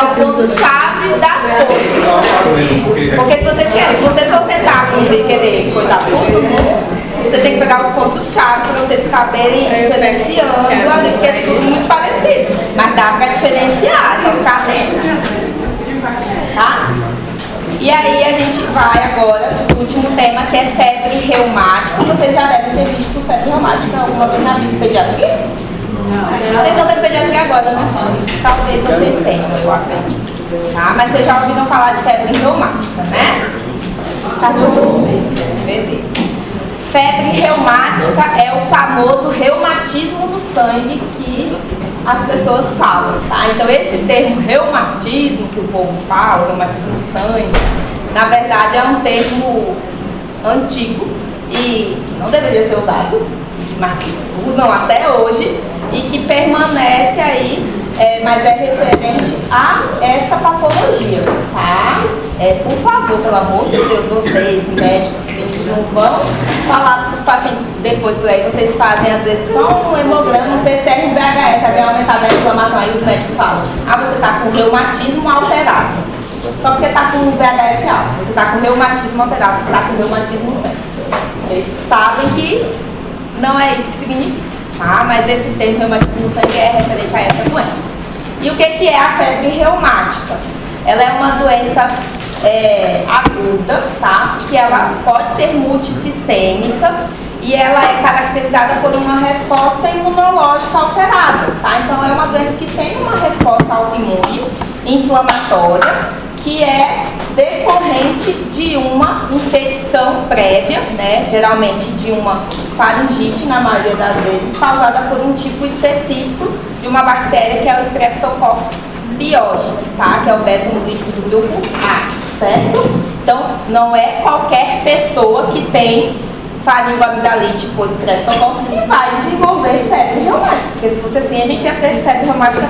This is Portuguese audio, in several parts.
pegar os pontos chaves das coisas. Porque se vocês for sentar comigo e querer coisar tudo, você tem que pegar os pontos chaves para vocês saberem diferenciando ali, porque é tudo muito parecido. Mas dá para diferenciar, só ficar atento. Tá? E aí a gente vai agora para o último tema, que é febre reumática. Vocês já devem ter visto febre reumática alguma vez na vida pediatria? Não. Vocês estão tendo pediatria agora, né? Talvez vocês tenham, eu acredito. Tá? Mas vocês já ouviram falar de febre reumática, né? Tá tudo bem? Beleza. Febre reumática é o famoso reumatismo do sangue que as pessoas falam, tá? Então esse termo reumatismo que o povo fala, reumatismo do sangue, na verdade é um termo antigo e que não deveria ser usado, mas que usam até hoje e que permanece aí, mas é referente a essa patologia, tá? Por favor, pelo amor de Deus, vocês, médicos, não vão falar para os pacientes depois, por aí vocês fazem às vezes só um hemograma, um PCR, um VHS, aí vem aumentar a inflamação, aí os médicos falam, você está com reumatismo alterado. Só porque está com um VHS alto, você está com reumatismo alterado, você está com reumatismo no sangue. Vocês sabem que não é isso que significa, tá? Mas esse termo reumatismo no sangue é referente a essa doença. E o que é a febre reumática? Ela é uma doença aguda, tá? Que ela pode ser multissistêmica e ela é caracterizada por uma resposta imunológica alterada, tá? Então é uma doença que tem uma resposta autoimune inflamatória que é decorrente de uma infecção prévia, né? Geralmente de uma faringite, na maioria das vezes, causada por um tipo específico de uma bactéria que é o Streptococcus pyogenes, tá? Que é o beta-hemolítico do grupo A, certo? Então, não é qualquer pessoa que tem faringoamidalite por Streptococcus que vai desenvolver febre reumática, porque se fosse assim, a gente ia ter febre reumática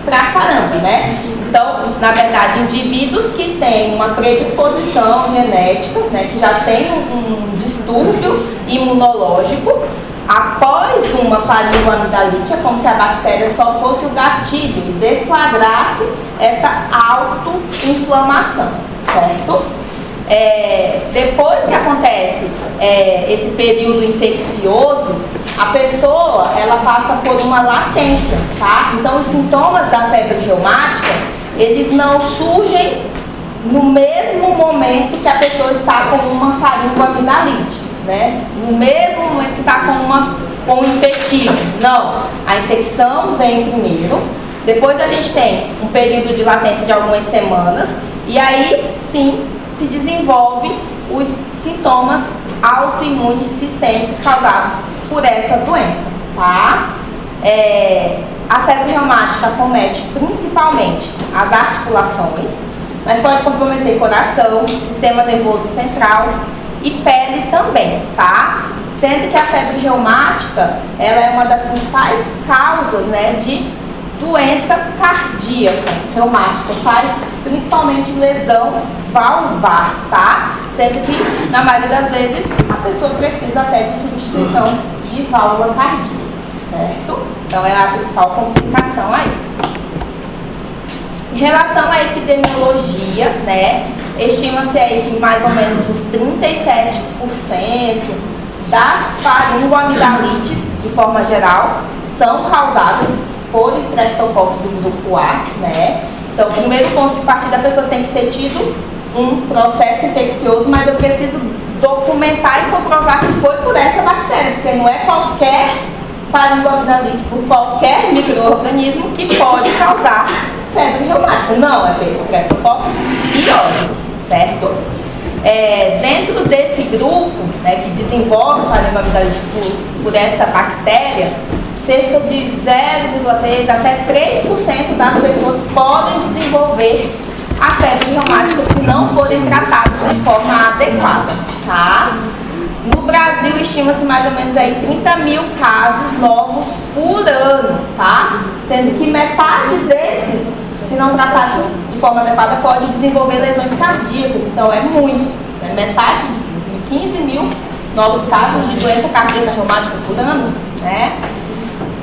pra caramba, né? Então, na verdade, indivíduos que têm uma predisposição genética, né, que já tem um distúrbio imunológico, após uma faringoamidalite, é como se a bactéria só fosse o gatilho e deflagrasse essa autoinflamação, certo? Depois que acontece esse período infeccioso, a pessoa ela passa por uma latência, tá? Então os sintomas da febre reumática, eles não surgem no mesmo momento que a pessoa está com uma faringoamidalite, né? No mesmo momento que está com um infectivo. Não, a infecção vem primeiro, depois a gente tem um período de latência de algumas semanas e aí sim se desenvolve os sintomas autoimunes sistêmicos causados por essa doença, tá? A febre reumática acomete principalmente as articulações, mas pode comprometer coração, sistema nervoso central e pele também, tá? Sendo que a febre reumática, ela é uma das principais causas, né, de doença cardíaca reumática, faz principalmente lesão valvar, tá? Sendo que, na maioria das vezes, a pessoa precisa até de substituição de válvula cardíaca, certo? Então, é a principal complicação aí. Em relação à epidemiologia, né, estima-se aí que mais ou menos uns 37% das faringoamidalites, de forma geral, são causadas por Streptococcus do grupo A, né? Então, o primeiro ponto de partida, a pessoa tem que ter tido um processo infeccioso, mas eu preciso documentar e comprovar que foi por essa bactéria, porque não é qualquer faringoamidalite por qualquer micro-organismo que pode causar febre reumática. Não, é pelo Streptococcus pyogenes, certo? Dentro desse grupo, né, que desenvolve faringoamidalite por essa bactéria, cerca de 0,3% até 3% das pessoas podem desenvolver a febre reumática se não forem tratadas de forma adequada, tá? No Brasil, estima-se mais ou menos aí 30 mil casos novos por ano, tá? Sendo que metade desses, se não tratado de forma adequada, pode desenvolver lesões cardíacas. Então, é muito, né? Metade de 15 mil novos casos de doença cardíaca reumática por ano, né?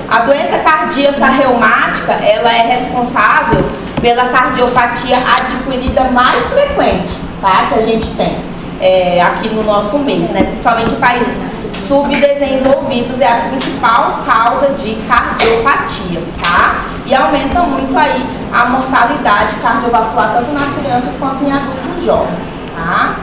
A doença cardíaca reumática, ela é responsável pela cardiopatia adquirida mais frequente, tá? Que a gente tem aqui no nosso meio, né? Principalmente em países subdesenvolvidos, é a principal causa de cardiopatia, tá? E aumenta muito aí a mortalidade cardiovascular, tanto nas crianças quanto em adultos jovens, tá?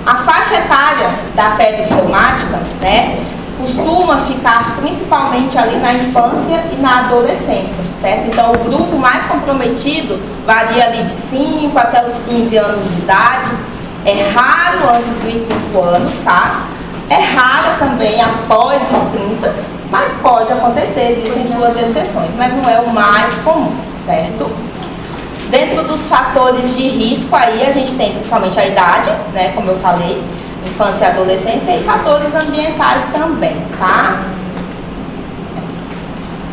A faixa etária da febre reumática, né, costuma ficar principalmente ali na infância e na adolescência, certo? Então, o grupo mais comprometido varia ali de 5 até os 15 anos de idade. É raro antes dos 5 anos, tá? É raro também após os 30, mas pode acontecer, existem suas exceções, mas não é o mais comum, certo? Dentro dos fatores de risco aí a gente tem principalmente a idade, né, como eu falei, infância e adolescência, e fatores ambientais também, tá?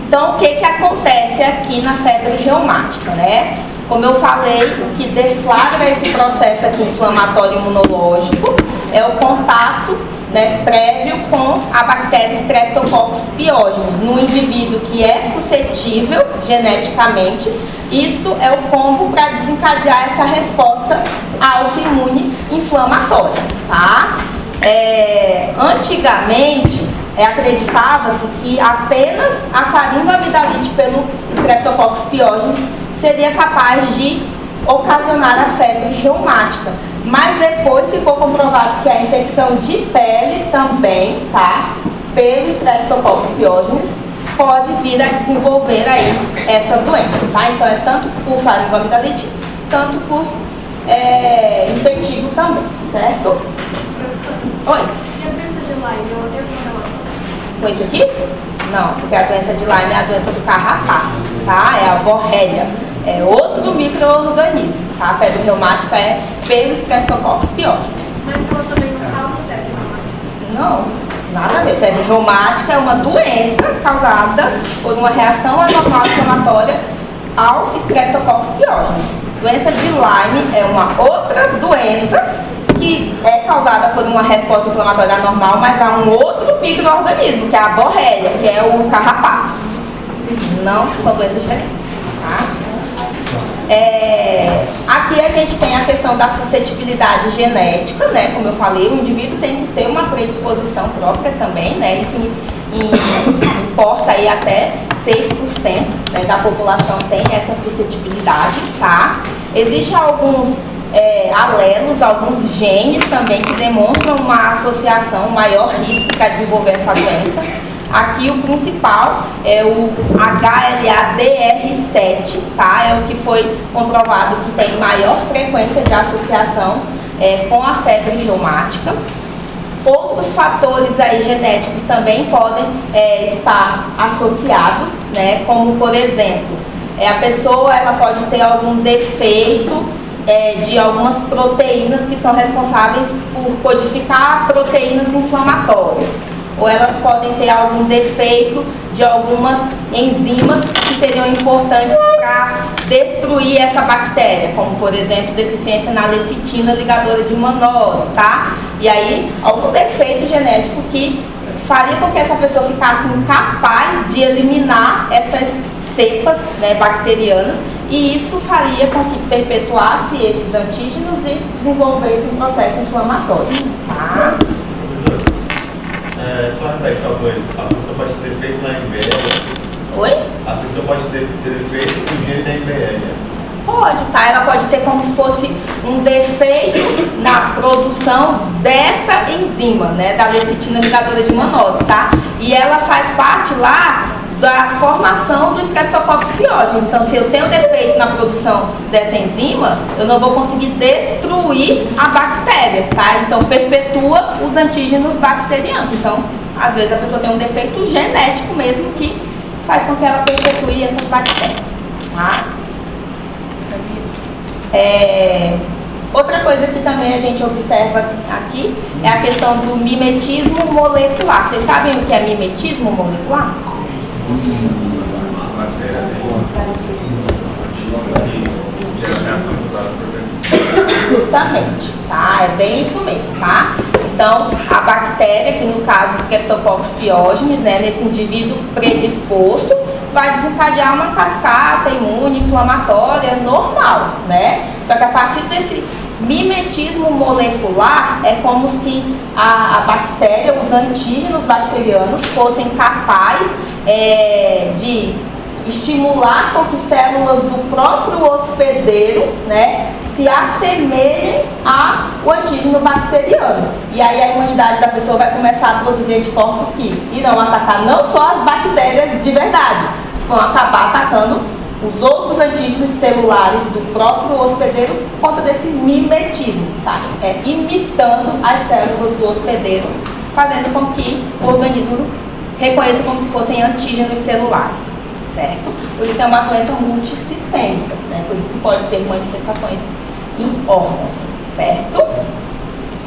Então, o que acontece aqui na febre reumática, né? Como eu falei, o que deflagra esse processo aqui inflamatório imunológico é o contato, né, prévio com a bactéria Streptococcus pyogenes no indivíduo que é suscetível geneticamente. Isso é o combo para desencadear essa resposta autoimune inflamatória, tá? Antigamente, acreditava-se que apenas a faringoamidalite pelo Streptococcus pyogenes seria capaz de ocasionar a febre reumática. Mas depois ficou comprovado que a infecção de pele também, tá? Pelo Streptococcus pyogenes, pode vir a desenvolver aí essa doença, tá? Então é tanto por faringoamidalite, tanto por impetigo também, certo? Oi? E a doença de Lyme, ela tem alguma relação? Com isso aqui? Não, porque a doença de Lyme é a doença do carrapato, tá? É a borrélia, é outro micro-organismo, tá? A febre reumática é pelo Streptococcus pyogenes. Mas ela também não causa febre reumática? Não, nada a ver. Febre reumática é uma doença causada por uma reação anormal inflamatória ao Streptococcus pyogenes. Doença de Lyme é uma outra doença que é causada por uma resposta inflamatória anormal, mas há um outro micro-organismo, que é a borrélia, que é o carrapato. Não são doenças diferentes, tá? Aqui a gente tem a questão da suscetibilidade genética, né? Como eu falei, o indivíduo tem que ter uma predisposição própria também, né? Isso importa aí até 6%, né, da população tem essa suscetibilidade, tá? Existem alguns alelos, alguns genes também que demonstram uma associação, um maior risco para desenvolver essa doença. Aqui o principal é o HLA-DR7, tá? É o que foi comprovado que tem maior frequência de associação com a febre reumática. Outros fatores aí genéticos também podem estar associados, né? Como por exemplo, a pessoa ela pode ter algum defeito de algumas proteínas que são responsáveis por codificar proteínas inflamatórias. Ou elas podem ter algum defeito de algumas enzimas que seriam importantes para destruir essa bactéria, como por exemplo, deficiência na lecitina ligadora de manose, tá? E aí, algum defeito genético que faria com que essa pessoa ficasse incapaz de eliminar essas cepas, né, bacterianas, e isso faria com que perpetuasse esses antígenos e desenvolvesse um processo inflamatório, tá? Só repete, por favor, a pessoa pode ter defeito na MBL? Oi? A pessoa pode ter defeito no gene da MBL? Pode, tá? Ela pode ter como se fosse um defeito na produção dessa enzima, né? Da lecitina ligadora de manose, tá? E ela faz parte lá da formação do Streptococcus pyogenes. Então, se eu tenho defeito na produção dessa enzima, eu não vou conseguir destruir a bactéria, tá? Então, perpetua os antígenos bacterianos. Então, às vezes a pessoa tem um defeito genético mesmo que faz com que ela perpetue essas bactérias, tá? Outra coisa que também a gente observa aqui é a questão do mimetismo molecular. Vocês sabem o que é mimetismo molecular? Justamente, tá? É bem isso mesmo, tá? Então, a bactéria, que no caso Streptococcus pyogenes, né, nesse indivíduo predisposto, vai desencadear uma cascata imune inflamatória normal, né? Só que a partir desse mimetismo molecular é como se a bactéria, os antígenos bacterianos fossem capazes de estimular com que células do próprio hospedeiro, né, se assemelhem ao antígeno bacteriano. E aí a imunidade da pessoa vai começar a produzir anticorpos que irão atacar não só as bactérias de verdade, vão acabar atacando os outros antígenos celulares do próprio hospedeiro por conta desse mimetismo, tá? Imitando as células do hospedeiro, fazendo com que o organismo reconheça como se fossem antígenos celulares, certo? Por isso é uma doença multissistêmica, né? Por isso que pode ter manifestações em órgãos, certo?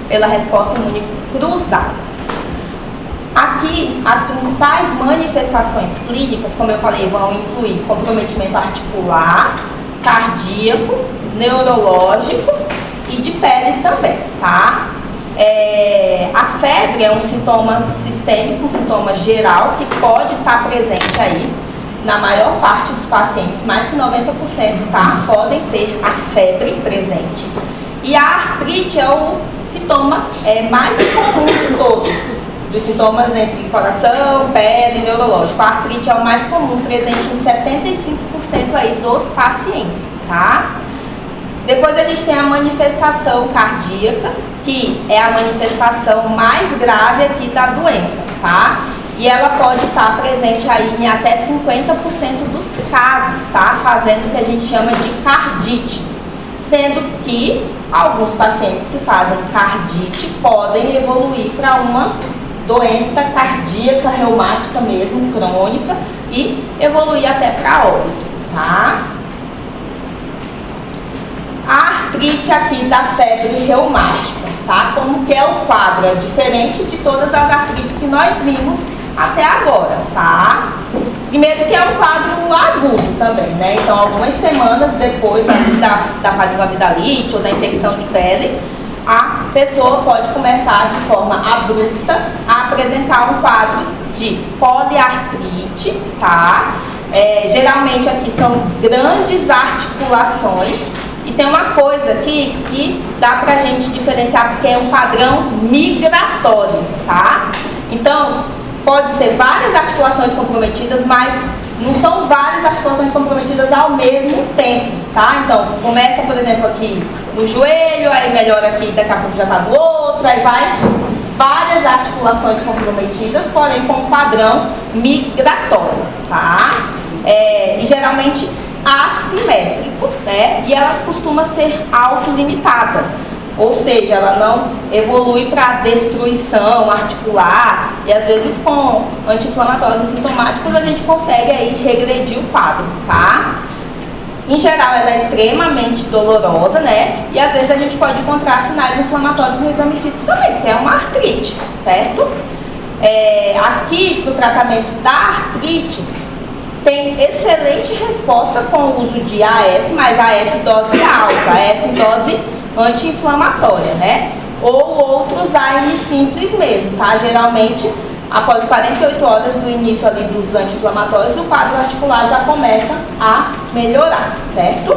Pela resposta imune cruzada. Aqui, as principais manifestações clínicas, como eu falei, vão incluir comprometimento articular, cardíaco, neurológico e de pele também, tá? A febre é um sintoma sistêmico, um sintoma geral, que pode estar presente aí na maior parte dos pacientes, mais que 90%, tá? Podem ter a febre presente. E a artrite é o sintoma mais comum de todos, de sintomas entre coração, pele e neurológico. A artrite é o mais comum, presente em 75% aí dos pacientes, tá? Depois a gente tem a manifestação cardíaca, que é a manifestação mais grave aqui da doença, tá? E ela pode estar presente aí em até 50% dos casos, tá? Fazendo o que a gente chama de cardite. Sendo que alguns pacientes que fazem cardite podem evoluir para uma doença cardíaca reumática mesmo, crônica, e evoluir até para óbito, tá? A artrite aqui da febre reumática, tá? Como que é o quadro? É diferente de todas as artrites que nós vimos até agora, tá? Primeiro que é um quadro agudo também, né? Então, algumas semanas depois da faringoamidalite ou da infecção de pele, a pessoa pode começar de forma abrupta a apresentar um quadro de poliartrite, tá? Geralmente aqui são grandes articulações. E tem uma coisa aqui que dá pra gente diferenciar, porque é um padrão migratório, tá? Então, pode ser várias articulações comprometidas, mas não são várias articulações comprometidas ao mesmo tempo, tá? Então, começa, por exemplo, aqui no joelho, aí melhora aqui, daqui a pouco já tá do outro, aí vai várias articulações comprometidas, porém com um padrão migratório, tá? E geralmente assimétrico, né? E ela costuma ser autolimitada, ou seja, ela não evolui para destruição articular, e às vezes com anti-inflamatórios e sintomáticos a gente consegue aí regredir o quadro, tá? Em geral ela é extremamente dolorosa, né? E às vezes a gente pode encontrar sinais inflamatórios no exame físico também, porque é uma artrite, certo? Aqui, para o tratamento da artrite, tem excelente resposta com o uso de AS, mas AS dose alta, AS em dose anti-inflamatória, né? Ou outros AS simples mesmo, tá? Geralmente, após 48 horas do início ali dos anti-inflamatórios, o quadro articular já começa a melhorar, certo?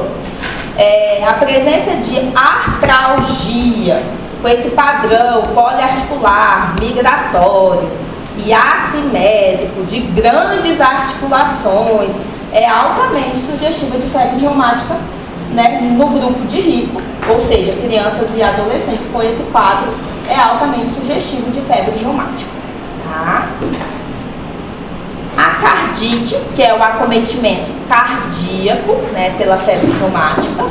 A presença de artralgia, com esse padrão poliarticular, migratório e assimétrico, de grandes articulações, é altamente sugestiva de febre reumática, né, no grupo de risco, ou seja, crianças e adolescentes com esse quadro, é altamente sugestivo de febre reumática, tá? A cardite, que é o acometimento cardíaco, né, pela febre reumática,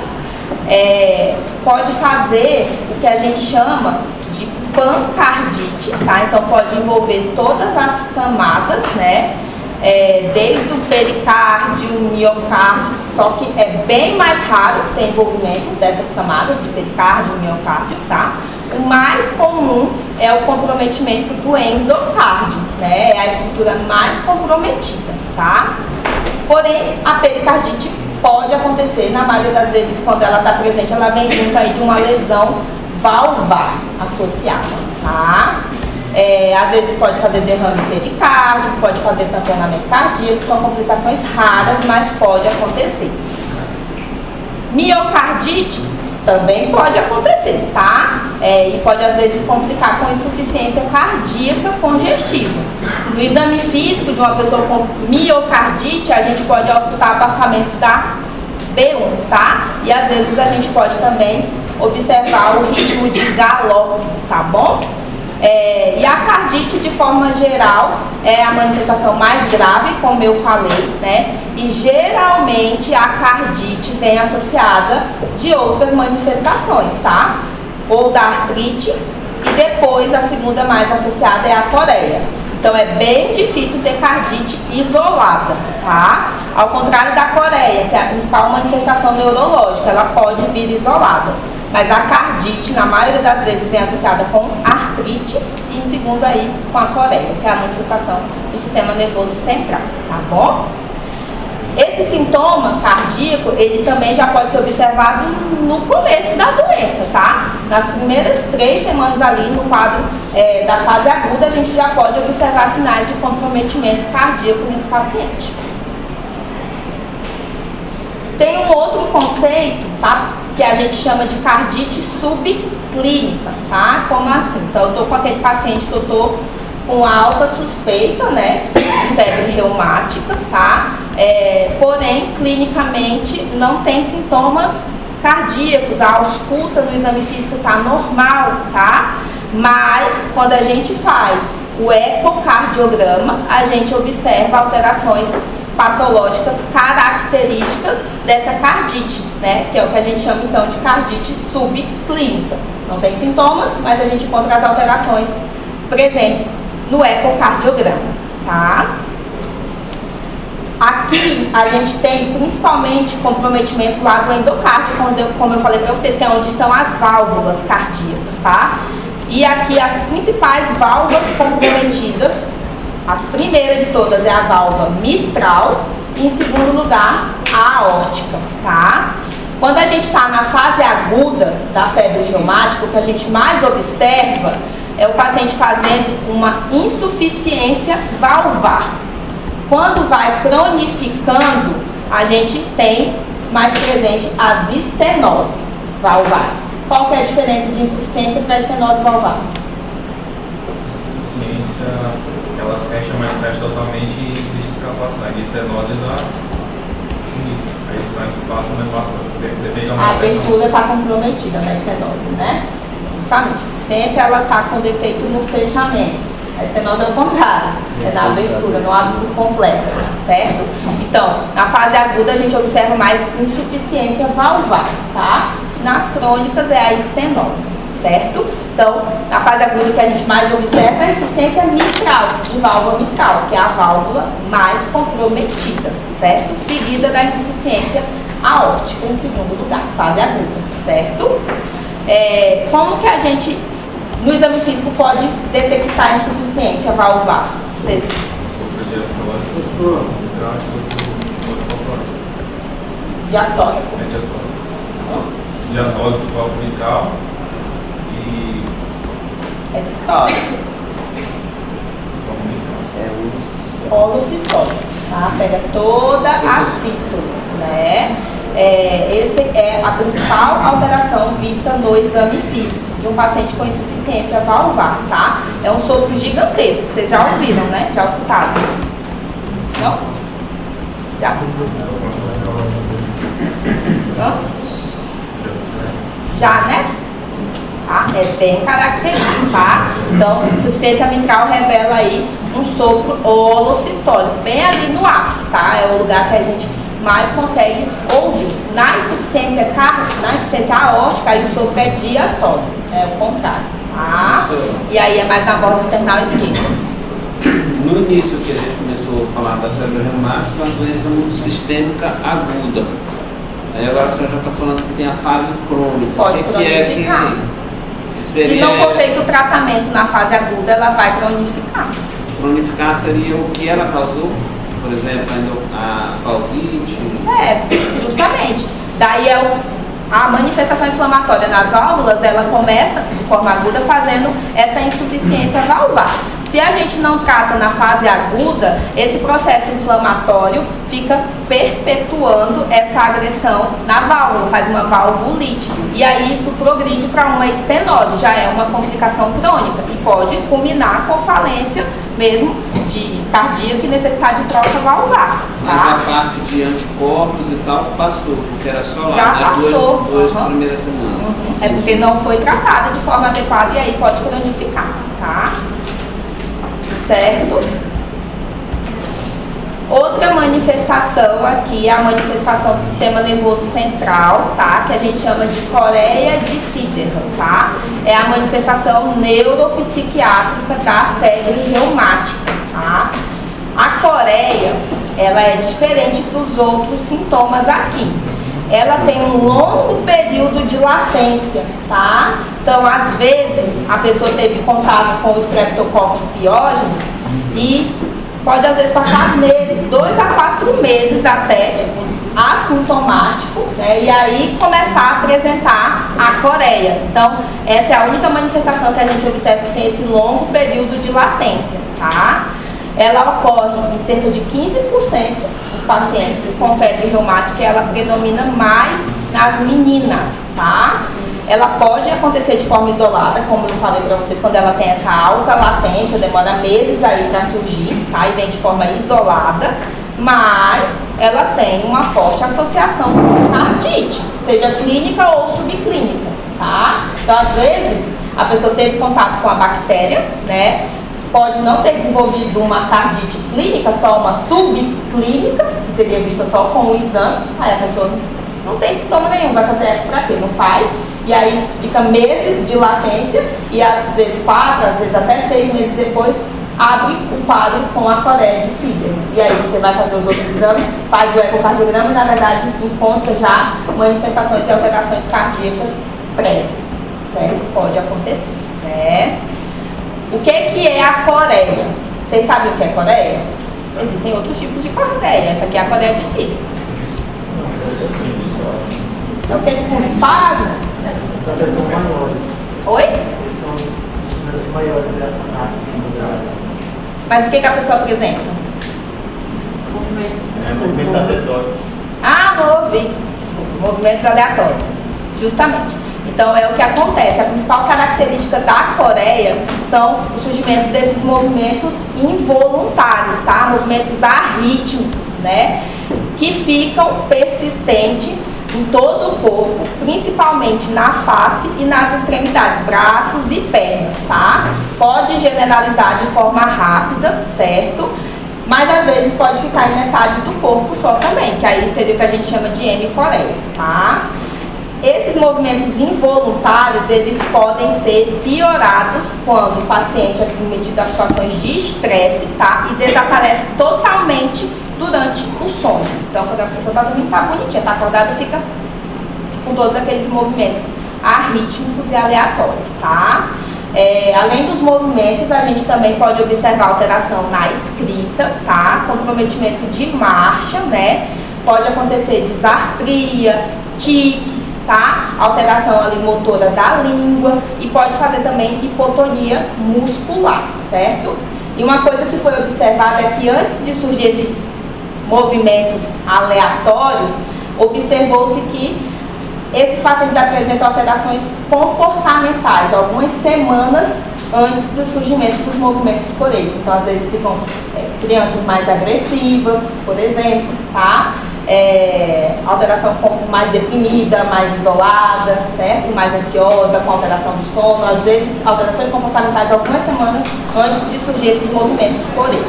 pode fazer o que a gente chama de pancardite, tá? Então pode envolver todas as camadas, né? Desde o pericárdio, o miocárdio, só que é bem mais raro ter envolvimento dessas camadas de pericárdio e miocárdio, tá? O mais comum é o comprometimento do endocárdio, né? É a estrutura mais comprometida, tá? Porém, a pericardite pode acontecer, na maioria das vezes, quando ela está presente, ela vem junto aí de uma lesão valvar associada, tá? Às vezes pode fazer derrame pericárdico, pode fazer tamponamento cardíaco, são complicações raras, mas pode acontecer. Miocardite também pode acontecer, tá? E pode às vezes complicar com insuficiência cardíaca congestiva. No exame físico de uma pessoa com miocardite, a gente pode auscultar abafamento da B1, tá? E às vezes a gente pode também observar o ritmo de galope, tá bom? E a cardite, de forma geral, é a manifestação mais grave, como eu falei, né? E geralmente a cardite vem associada de outras manifestações, tá? Ou da artrite, e depois a segunda mais associada é a coreia. Então é bem difícil ter cardite isolada, tá? Ao contrário da coreia, que é a principal manifestação neurológica, ela pode vir isolada. Mas a cardite, na maioria das vezes, vem associada com artrite e, em segundo aí, com a coreia, que é a manifestação do sistema nervoso central, tá bom? Esse sintoma cardíaco, ele também já pode ser observado no começo da doença, tá? Nas primeiras 3 semanas ali, no quadro da fase aguda, a gente já pode observar sinais de comprometimento cardíaco nesse paciente. Tem um outro conceito, tá? Que a gente chama de cardite subclínica, tá? Como assim? Então, eu tô com aquele paciente que eu tô com alta suspeita, né? De febre reumática, tá? Porém, clinicamente, não tem sintomas cardíacos. A ausculta no exame físico tá normal, tá? Mas, quando a gente faz o ecocardiograma, a gente observa alterações patológicas características dessa cardite, né? Que é o que a gente chama então de cardite subclínica. Não tem sintomas, mas a gente encontra as alterações presentes no ecocardiograma, tá? Aqui a gente tem principalmente comprometimento lá do endocárdio, como eu falei para vocês, que é onde estão as válvulas cardíacas, tá? E aqui as principais válvulas comprometidas, a primeira de todas é a válvula mitral e, em segundo lugar, a aórtica, tá? Quando a gente está na fase aguda da febre reumática, o que a gente mais observa é o paciente fazendo uma insuficiência valvar. Quando vai cronificando, a gente tem mais presente as estenoses valvares. Qual que é a diferença de insuficiência para estenose valvar? Insuficiência, ela fecha, manifesta totalmente e deixa escapar sangue. Estenose dá bonito. Aí o sangue passa, não passa. Depende A abertura está comprometida na estenose, né? Justamente. A insuficiência, ela está com defeito no fechamento. A estenose é o contrário, é na abertura, no abertura completa, certo? Então, na fase aguda a gente observa mais insuficiência valvar, tá? Nas crônicas é a estenose, certo? Então, na fase aguda que a gente mais observa é a insuficiência mitral, de válvula mitral, que é a válvula mais comprometida, certo? Seguida da insuficiência aórtica, em segundo lugar, fase aguda, certo? Como que a gente, no exame físico, pode detectar a insuficiência valvar? Diastólico. Diastólico do válvula mitral e sistólico. Holocistólico, tá? Pega toda a sístole, né? Essa é a principal alteração vista no exame físico de um paciente com insuficiência valvar, tá? É um sopro gigantesco, vocês já ouviram, né? Já escutaram? Não? Já? Não? Já, né? Tá? É bem característico, tá? Então, insuficiência mitral revela aí um sopro holocistólico, bem ali no ápice, tá? É o lugar que a gente mais consegue ouvir. Na insuficiência aórtica, aí o sopro é diastólico, é o contrário, tá? E aí é mais na borda external esquerda. No início que a gente começou a falar da febre reumática, é uma doença multissistêmica aguda. Aí agora a senhora já está falando que tem a fase crônica. Pode cronificar. Se não for feito o tratamento na fase aguda, ela vai cronificar. Cronificar seria o que ela causou? Por exemplo, a valvite? Justamente. Daí é a manifestação inflamatória nas válvulas, ela começa de forma aguda fazendo essa insuficiência valvar. Se a gente não trata na fase aguda, esse processo inflamatório fica perpetuando essa agressão na válvula, faz uma valvulite. E aí isso progride para uma estenose, já é uma complicação crônica e pode culminar com falência mesmo de cardíaca e necessidade de troca valvar. Mas Tá? a parte de anticorpos e tal passou, porque era só lá Já nas passou. duas primeiras semanas. É porque não foi tratada de forma adequada e aí pode cronificar, tá? Certo? Outra manifestação aqui é a manifestação do sistema nervoso central, tá? Que a gente chama de coreia de Siderman, tá? É a manifestação neuropsiquiátrica da febre reumática, tá? A coreia, ela é diferente dos outros sintomas aqui. Ela tem um longo período de latência, tá? Então, às vezes, a pessoa teve contato com os Streptococcus piógenes e pode, às vezes, passar meses, 2 a 4 meses até, tipo, assintomático, né? E aí começar a apresentar a coreia. Então, essa é a única manifestação que a gente observa que tem esse longo período de latência, tá? Ela ocorre em cerca de 15% dos pacientes com febre reumática e ela predomina mais nas meninas, tá? Ela pode acontecer de forma isolada, como eu falei para vocês, quando ela tem essa alta latência, demora meses aí para surgir, tá? E vem de forma isolada, mas ela tem uma forte associação com cardite, seja clínica ou subclínica, tá? Então, às vezes, a pessoa teve contato com a bactéria, né? Pode não ter desenvolvido uma cardite clínica, só uma subclínica, que seria vista só com o exame, aí a pessoa não tem sintoma nenhum, vai fazer eco pra quê? Não faz, e aí fica meses de latência, e às vezes 4, às vezes até 6 meses depois, abre o quadro com a coreia de Siderman. E aí você vai fazer os outros exames, faz o ecocardiograma e, na verdade, encontra já manifestações e alterações cardíacas prévias, certo? Pode acontecer, né? O que é a coreia? Vocês sabem o que é coreia? Existem outros tipos de coreia. Essa aqui é a coreia de Siderman. Então, tem tipo espasmos? Eles são maiores. Oi? Eles são os números maiores no braço. Mas o que a pessoa apresenta? Movimentos aleatórios. Ah, não ouvi. Desculpa, movimentos aleatórios. Justamente. Então, é o que acontece. A principal característica da coreia são o surgimento desses movimentos involuntários, tá? Movimentos arrítmicos, né? Que ficam persistentes em todo o corpo, principalmente na face e nas extremidades, braços e pernas, tá? Pode generalizar de forma rápida, certo? Mas às vezes pode ficar em metade do corpo só também, que aí seria o que a gente chama de hemicoreia, tá? Esses movimentos involuntários, eles podem ser piorados quando o paciente é submetido a situações de estresse, tá? E desaparece totalmente durante o sono. Então, quando a pessoa está dormindo, está bonitinha, está acordada, fica com todos aqueles movimentos arrítmicos e aleatórios, tá? Além dos movimentos, a gente também pode observar alteração na escrita, tá? Comprometimento de marcha, né? Pode acontecer disartria, tiques, tá? Alteração ali motora da língua e pode fazer também hipotonia muscular, certo? E uma coisa que foi observada é que antes de surgir esses movimentos aleatórios, observou-se que esses pacientes apresentam alterações comportamentais algumas semanas antes do surgimento dos movimentos coreios. Então, às vezes ficam crianças mais agressivas, por exemplo, tá? Alteração mais deprimida, mais isolada, certo? Mais ansiosa, com alteração do sono, às vezes alterações comportamentais algumas semanas antes de surgir esses movimentos coreios.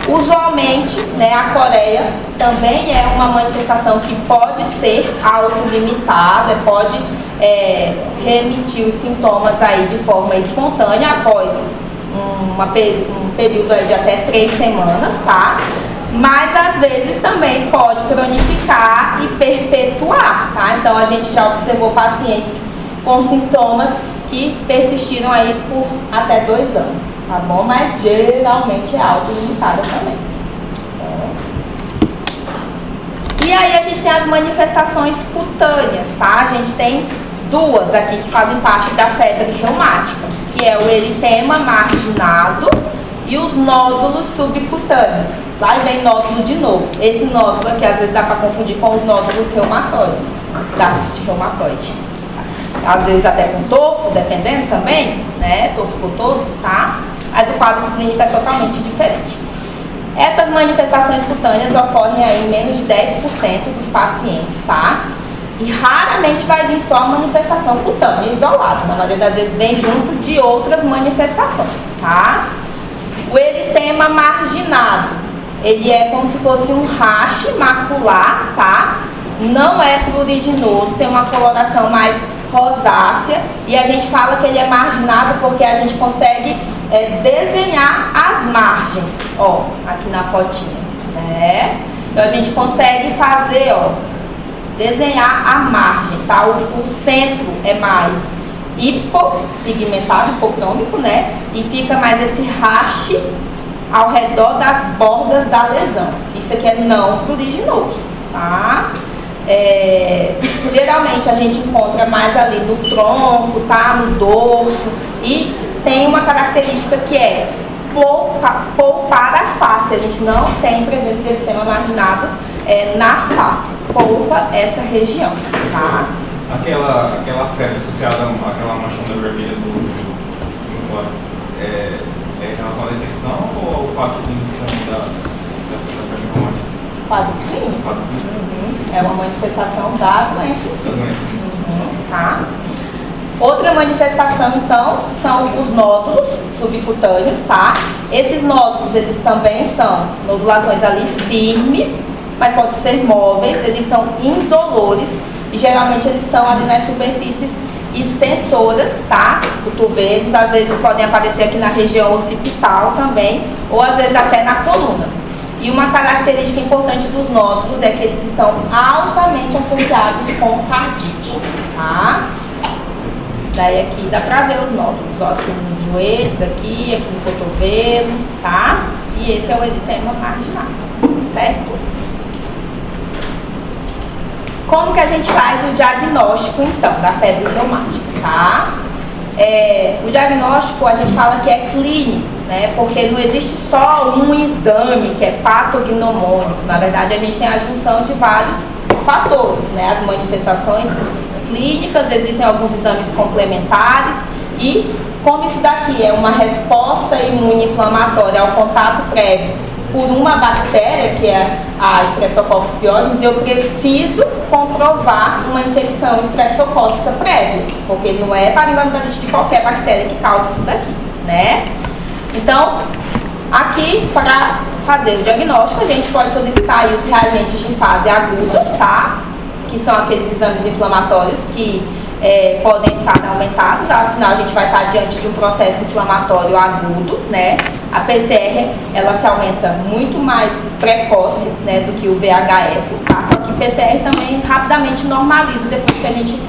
Usualmente, né, a coreia também é uma manifestação que pode ser autolimitada, pode remitir os sintomas aí de forma espontânea após um período aí de até 3 semanas, tá? Mas às vezes também pode cronificar e perpetuar, tá? Então a gente já observou pacientes com sintomas que persistiram aí por até 2 anos, tá bom? Mas geralmente é autolimitada também. E aí a gente tem as manifestações cutâneas, tá? A gente tem duas aqui que fazem parte da febre reumática, que é o eritema marginado e os nódulos subcutâneos. Lá vem nódulo de novo. Esse nódulo aqui às vezes dá para confundir com os nódulos reumatoides, da artrite reumatoide. Às vezes até com tofo, dependendo também, né? Tofocotoso, tá? Mas o quadro clínico é totalmente diferente. Essas manifestações cutâneas ocorrem aí em menos de 10% dos pacientes, tá? E raramente vai vir só a manifestação cutânea isolada. Na maioria das vezes vem junto de outras manifestações, tá? O eritema marginado, ele é como se fosse um rache macular, tá? Não é pruriginoso, tem uma coloração mais rosácea e a gente fala que ele é marginado porque a gente consegue desenhar as margens, ó, aqui na fotinha, né? Então a gente consegue fazer, ó, desenhar a margem, tá? O centro é mais hipopigmentado, hipocrômico, né? E fica mais esse rache ao redor das bordas da lesão. Isso aqui é não pruriginoso, tá? Geralmente a gente encontra mais ali no tronco, tá? No dorso, e tem uma característica que é poupar a face. A gente não tem presença de eritema marginado na face, poupa essa região, tá? Aquela febre associada àquela manchona vermelha do cóccix é em relação à infecção ou o quadro clínico da febre reumática? Quadro clínico? É uma manifestação da doença. Tá? Outra manifestação, então, são os nódulos subcutâneos, tá? Esses nódulos, eles também são nodulações ali firmes, mas podem ser móveis, eles são indolores e geralmente eles estão ali nas superfícies extensoras, tá? Cotovelos, às vezes podem aparecer aqui na região occipital também, ou às vezes até na coluna. E uma característica importante dos nódulos é que eles estão altamente associados com cardite, tá? Daí aqui dá pra ver os nódulos, ó, aqui nos joelhos, aqui no cotovelo, tá? E esse é o eritema marginal, certo? Como que a gente faz o diagnóstico, então, da febre reumática, tá? O diagnóstico a gente fala que é clínico, né? Porque não existe só um exame que é patognomônico. Na verdade, a gente tem a junção de vários fatores, né? As manifestações clínicas, existem alguns exames complementares e como isso daqui é uma resposta imune-inflamatória ao contato prévio por uma bactéria, que é a Streptococcus pyogenes, eu preciso comprovar uma infecção estreptocócica prévia, porque não é faringoamidalite de qualquer bactéria que causa isso daqui, né? Então, aqui, para fazer o diagnóstico, a gente pode solicitar aí os reagentes de fase aguda, tá? Que são aqueles exames inflamatórios que podem estar aumentados, afinal a gente vai estar diante de um processo inflamatório agudo, né? A PCR, ela se aumenta muito mais precoce, né, do que o VHS, tá? Só que o PCR também rapidamente normaliza depois que a gente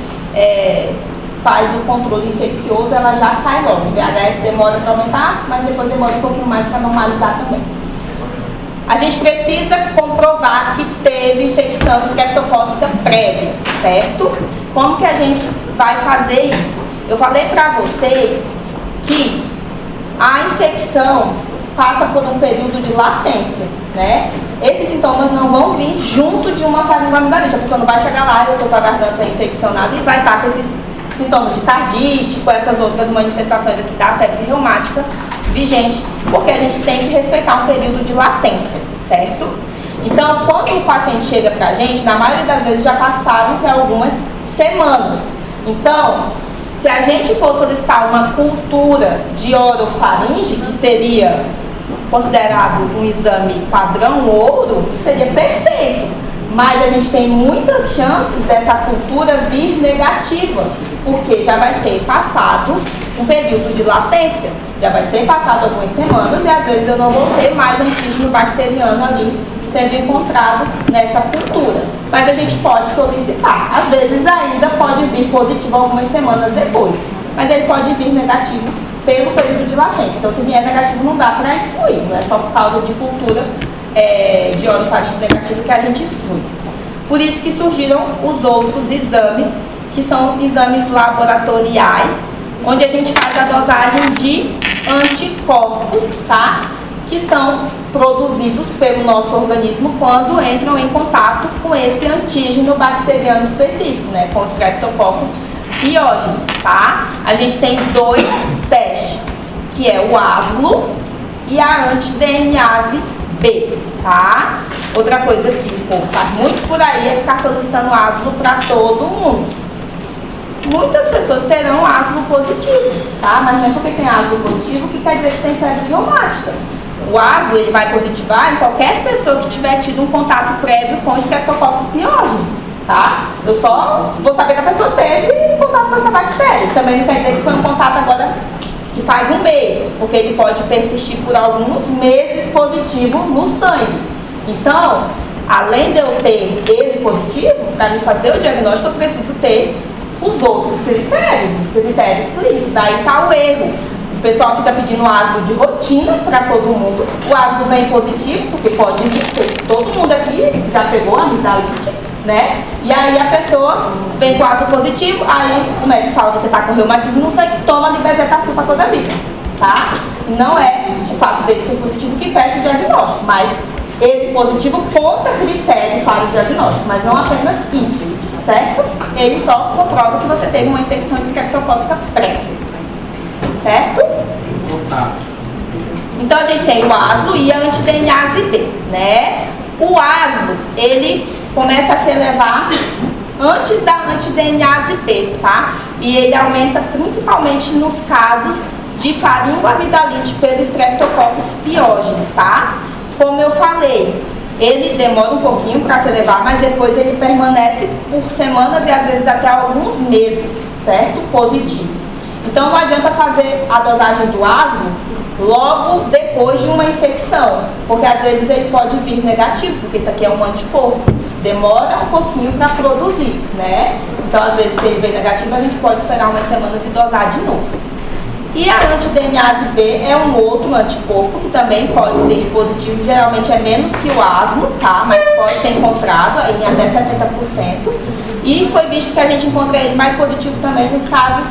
faz o controle infeccioso, ela já cai logo. O VHS demora para aumentar, mas depois demora um pouquinho mais para normalizar também. A gente precisa comprovar que teve infecção estreptocócica prévia, certo? Como que a gente vai fazer isso? Eu falei para vocês que a infecção passa por um período de latência, né? Esses sintomas não vão vir junto de uma faringoamidalite. A pessoa não vai chegar lá, eu estou com a garganta infeccionada e vai estar com esses sintomas de cardite, com essas outras manifestações aqui da febre reumática vigente, porque a gente tem que respeitar um período de latência, certo? Então, quando o paciente chega pra gente, na maioria das vezes já passaram-se algumas semanas. Então, se a gente for solicitar uma cultura de orofaringe, que seria considerado um exame padrão ouro, seria perfeito. Mas a gente tem muitas chances dessa cultura vir negativa, porque já vai ter passado um período de latência, já vai ter passado algumas semanas e às vezes eu não vou ter mais antígeno bacteriano ali sendo encontrado nessa cultura. Mas a gente pode solicitar. Às vezes ainda pode vir positivo algumas semanas depois, mas ele pode vir negativo pelo período de latência. Então, se vier negativo, não dá para excluir, não é só por causa de cultura de orofaringe negativo que a gente exclui. Por isso que surgiram os outros exames, que são exames laboratoriais, onde a gente faz a dosagem de anticorpos, tá? Que são produzidos pelo nosso organismo quando entram em contato com esse antígeno bacteriano específico, né? Com os Streptococcus piógenes, tá? A gente tem 2 testes, que é o ASLO e a anti-DNase B, tá? Outra coisa que o povo faz muito por aí é ficar solicitando ASLO para todo mundo. Muitas pessoas terão ASLO positivo, tá? Mas não é porque tem ASLO positivo que quer dizer que tem febre reumática. O ASLO ele vai positivar em qualquer pessoa que tiver tido um contato prévio com Streptococcus piógenes, tá? Eu só vou saber que a pessoa teve contato com essa bactéria. Também não quer dizer que foi um contato agora que faz um mês, porque ele pode persistir por alguns meses positivo no sangue. Então, além de eu ter ele positivo, para me fazer o diagnóstico, eu preciso ter os outros critérios, os critérios clínicos. Daí está o erro. O pessoal fica pedindo ASLO de rotina para todo mundo. O ASLO vem positivo, porque pode vir, porque todo mundo aqui já pegou a amigdalite, né? E aí a pessoa vem com ASLO positivo, aí o médico fala que você está com reumatismo no sangue, toma Libezetacil para toda a vida, tá? E não é o fato dele ser positivo que fecha o diagnóstico, mas ele positivo conta critério para o diagnóstico, mas não apenas isso, certo? Ele só comprova que você teve uma infecção estreptocócica prévia, certo? Então a gente tem o ASLO e a anti-DNase B, né? O ASLO, ele começa a se elevar antes da anti-DNase B, tá? E ele aumenta principalmente nos casos de faringoamidalite pelo Streptococcus piógenes, tá? Como eu falei, ele demora um pouquinho para se elevar, mas depois ele permanece por semanas e às vezes até alguns meses, certo? Positivos. Então não adianta fazer a dosagem do ASLO logo depois de uma infecção, porque às vezes ele pode vir negativo, porque isso aqui é um anticorpo. Demora um pouquinho para produzir, né? Então às vezes se ele vem negativo, a gente pode esperar umas semanas e dosar de novo. E a anti-DNase B é um outro anticorpo que também pode ser positivo, geralmente é menos que o ASLO, tá? Mas pode ser encontrado em até 70%. E foi visto que a gente encontra ele mais positivo também nos casos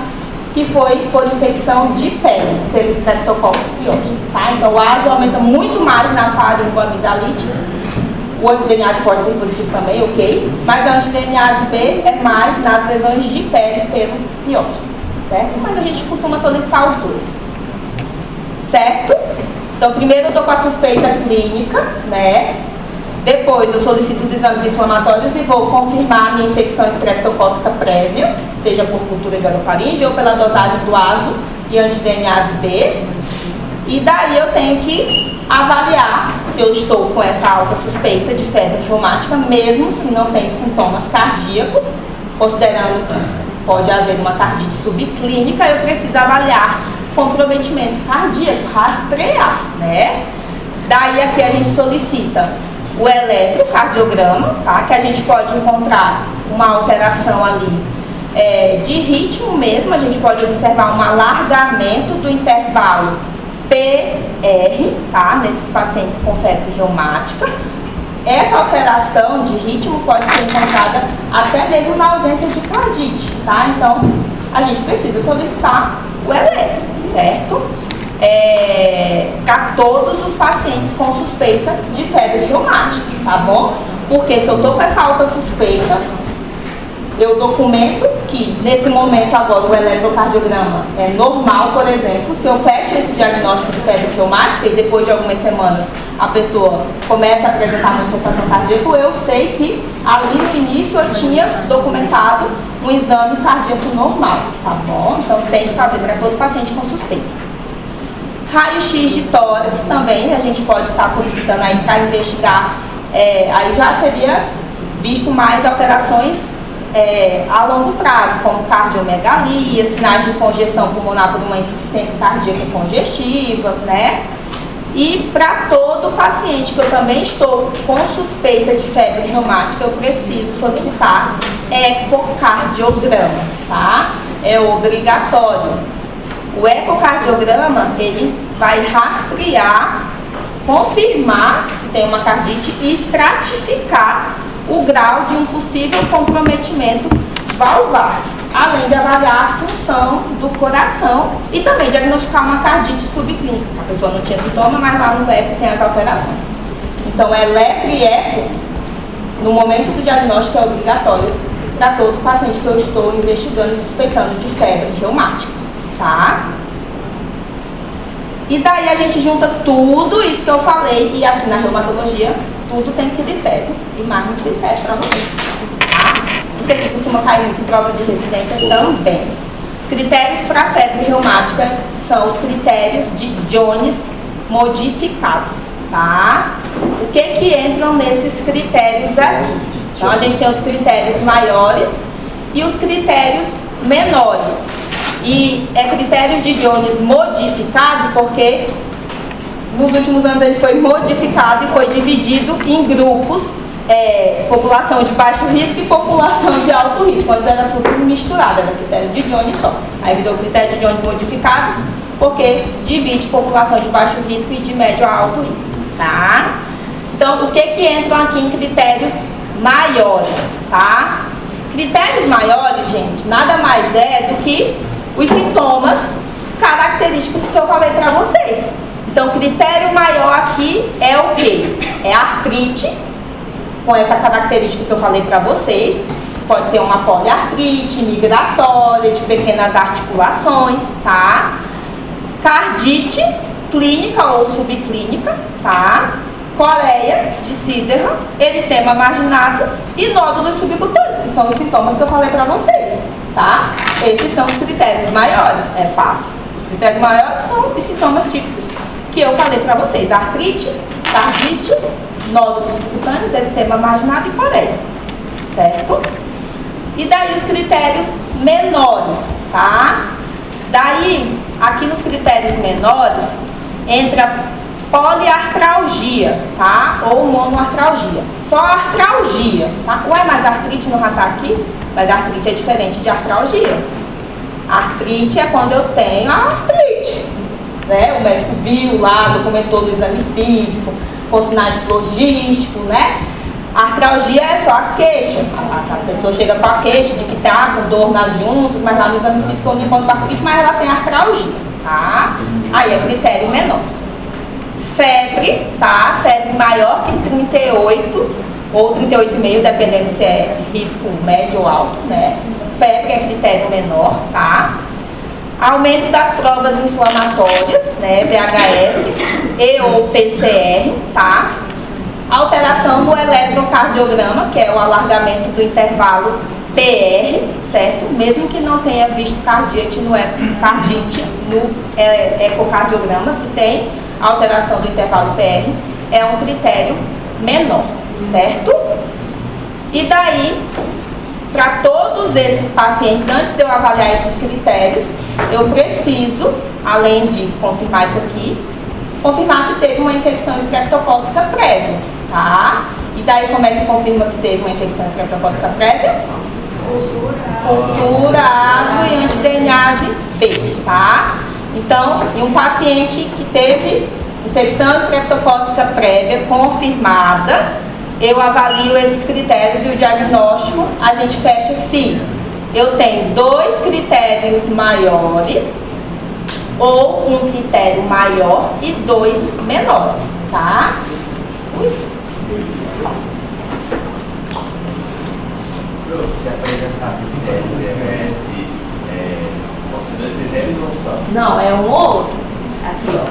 que foi por infecção de pele, pelo Streptococcus piógenes, tá? Então o ASLO aumenta muito mais na faringoamidalite. O anti-DNase pode ser positivo também, ok? Mas a anti-DNase B é mais nas lesões de pele pelo piógenes. Certo? Mas a gente costuma solicitar os dois, certo? Então primeiro eu estou com a suspeita clínica, né? Depois eu solicito os exames inflamatórios e vou confirmar a minha infecção estreptocócica prévia, seja por cultura de orofaringe ou pela dosagem do ASLO e anti-DNase B. E daí eu tenho que avaliar se eu estou com essa alta suspeita de febre reumática, mesmo se não tem sintomas cardíacos, considerando que pode haver uma cardite subclínica, eu preciso avaliar comprometimento cardíaco, rastrear, né? Daí aqui a gente solicita o eletrocardiograma, tá? Que a gente pode encontrar uma alteração ali de ritmo mesmo, a gente pode observar um alargamento do intervalo PR, tá? Nesses pacientes com febre reumática. Essa alteração de ritmo pode ser encontrada até mesmo na ausência de cardite, tá? Então, a gente precisa solicitar o eletro, certo? Para todos os pacientes com suspeita de febre reumática, tá bom? Porque se eu tô com essa alta suspeita, eu documento que, nesse momento agora, o eletrocardiograma é normal, por exemplo. Se eu fecho esse diagnóstico de febre reumática e depois de algumas semanas a pessoa começa a apresentar manifestação cardíaca, eu sei que ali no início eu tinha documentado um exame cardíaco normal, tá bom? Então tem que fazer para todo paciente com suspeita. Raio-x de tórax também, a gente pode estar solicitando aí para investigar, aí já seria visto mais alterações a longo prazo, como cardiomegalia, sinais de congestão pulmonar por uma insuficiência cardíaca congestiva, né? E para todo paciente que eu também estou com suspeita de febre reumática, eu preciso solicitar ecocardiograma, tá? É obrigatório. O ecocardiograma, ele vai rastrear, confirmar se tem uma cardite e estratificar o grau de um possível comprometimento valvar, além de avaliar a função do coração e também diagnosticar uma cardite subclínica. A pessoa não tinha sintoma, mas lá no eco tem as alterações. Então, eletro e eco, no momento do diagnóstico, é obrigatório para todo paciente que eu estou investigando e suspeitando de febre reumática, tá? E daí a gente junta tudo isso que eu falei, e aqui na reumatologia, tudo tem critério, e mais um critério para vocês, tá? Isso aqui costuma cair muito em prova de residência também. Os critérios para febre reumática são os critérios de Jones modificados, tá? O que entram nesses critérios aqui? Então, a gente tem os critérios maiores e os critérios menores. E é critérios de Jones modificado porque nos últimos anos ele foi modificado e foi dividido em grupos, população de baixo risco e população de alto risco. Antes era tudo misturado, era critério de Jones só. Aí virou critério de Jones modificados porque divide população de baixo risco e de médio a alto risco, tá? Então, o que entram aqui em critérios maiores, tá? Critérios maiores, gente, nada mais é do que os sintomas característicos que eu falei para vocês. Então, critério maior aqui é o quê? É a artrite, com essa característica que eu falei para vocês. Pode ser uma poliartrite, migratória, de pequenas articulações, tá? Cardite, clínica ou subclínica, tá? Coreia de Sederham, eritema marginado e nódulos subcutâneos, que são os sintomas que eu falei para vocês, tá? Esses são os critérios maiores, é fácil. Os critérios maiores são os sintomas típicos que eu falei para vocês: artrite, cardite, nódulos subcutâneos, eritema marginado e coreia, certo? E daí os critérios menores, tá? Daí, aqui nos critérios menores, entra poliartralgia, tá? Ou monoartralgia. Só artralgia, tá? Ué, mas artrite não já tá aqui? Mas artrite é diferente de artralgia. Artrite é quando eu tenho a artrite, né? O médico viu lá, documentou no exame físico, com sinais logísticos, né? Artralgia é só a queixa. A pessoa chega com a queixa de que tá com dor nas juntas, mas lá no exame físico eu não encontro artrite, mas ela tem artralgia, tá? Aí é critério menor. Febre, tá? Febre maior que 38 ou 38,5, dependendo se é risco médio ou alto, né? Febre é critério menor, tá? Aumento das provas inflamatórias, né? VHS e ou PCR, tá? Alteração do eletrocardiograma, que é o alargamento do intervalo PR, certo? Mesmo que não tenha visto cardite no ecocardiograma, se tem alteração do intervalo PR, é um critério menor, certo? E daí, para todos esses pacientes, antes de eu avaliar esses critérios, eu preciso, além de confirmar isso aqui, confirmar se teve uma infecção estreptocócica prévia, tá? E daí, como é que confirma se teve uma infecção estreptocócica prévia? Cultura, ASO e antiDNase B, tá? Então, em um paciente que teve infecção estreptocócica prévia confirmada, eu avalio esses critérios e o diagnóstico a gente fecha se eu tenho 2 critérios maiores ou um critério maior e 2 menores, tá? Se apresentar PCL e VHS, vão ser 2 critérios ou só? Não, é um ou outro. Aqui, ó.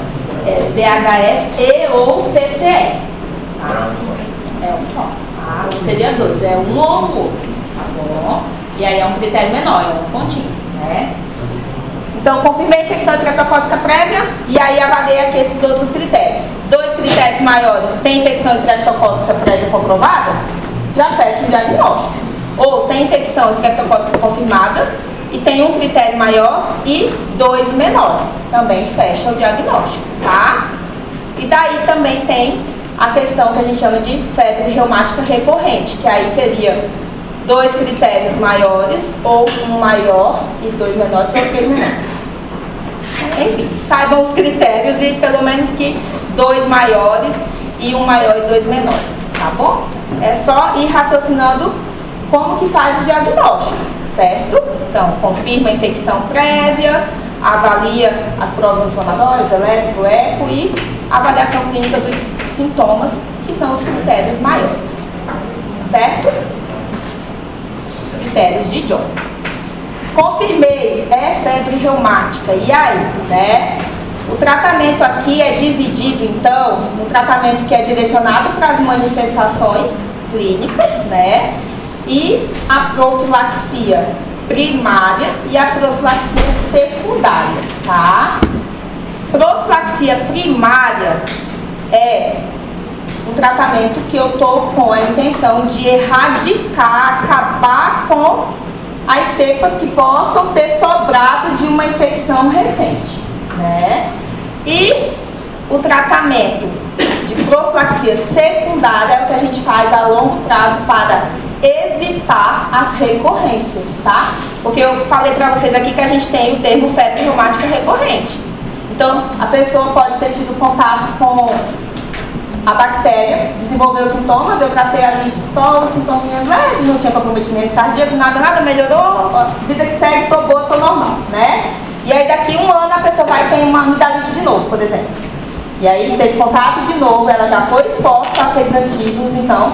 É VHS e ou PCR. Tá? É um só. Ah, não seria 2, é um ou outro. Tá bom? E aí é um critério menor, é um pontinho, né? Então, confirmei a infecção estreptocócica prévia e aí avaliei aqui esses outros critérios. 2 critérios maiores, tem infecção estreptocócica prévia comprovada? Já fecha o diagnóstico. Ou tem infecção estreptocócica confirmada e tem um critério maior e 2 menores. Também fecha o diagnóstico, tá? E daí também tem a questão que a gente chama de febre reumática recorrente, que aí seria 2 critérios maiores, ou um maior e 2 menores, ou 3 menores. Enfim, saibam os critérios e pelo menos que 2 maiores e um maior e 2 menores. tá bom? É só ir raciocinando como que faz o diagnóstico, certo? Então, confirma a infecção prévia, avalia as provas inflamatórias, eletro, eco e avaliação clínica dos sintomas, que são os critérios maiores, certo? Critérios de Jones. Confirmei, é febre reumática, e aí, né? O tratamento aqui é dividido, então, no tratamento que é direcionado para as manifestações clínicas, né? E a profilaxia primária e a profilaxia secundária, tá? Profilaxia primária é um tratamento que eu tô com a intenção de erradicar, acabar com as cepas que possam ter sobrado de uma infecção recente, né? E o tratamento de profilaxia secundária é o que a gente faz a longo prazo para evitar as recorrências, tá? Porque eu falei para vocês aqui que a gente tem o termo febre reumática recorrente. Então, a pessoa pode ter tido contato com a bactéria, desenvolveu sintomas, eu tratei ali só os sintomas leves, não tinha comprometimento cardíaco, nada, melhorou, a vida que segue, tô boa, tô normal, né? E aí daqui um ano a pessoa vai ter uma amidalite de novo, por exemplo. E aí teve contato de novo, ela já foi exposta àqueles antígenos, então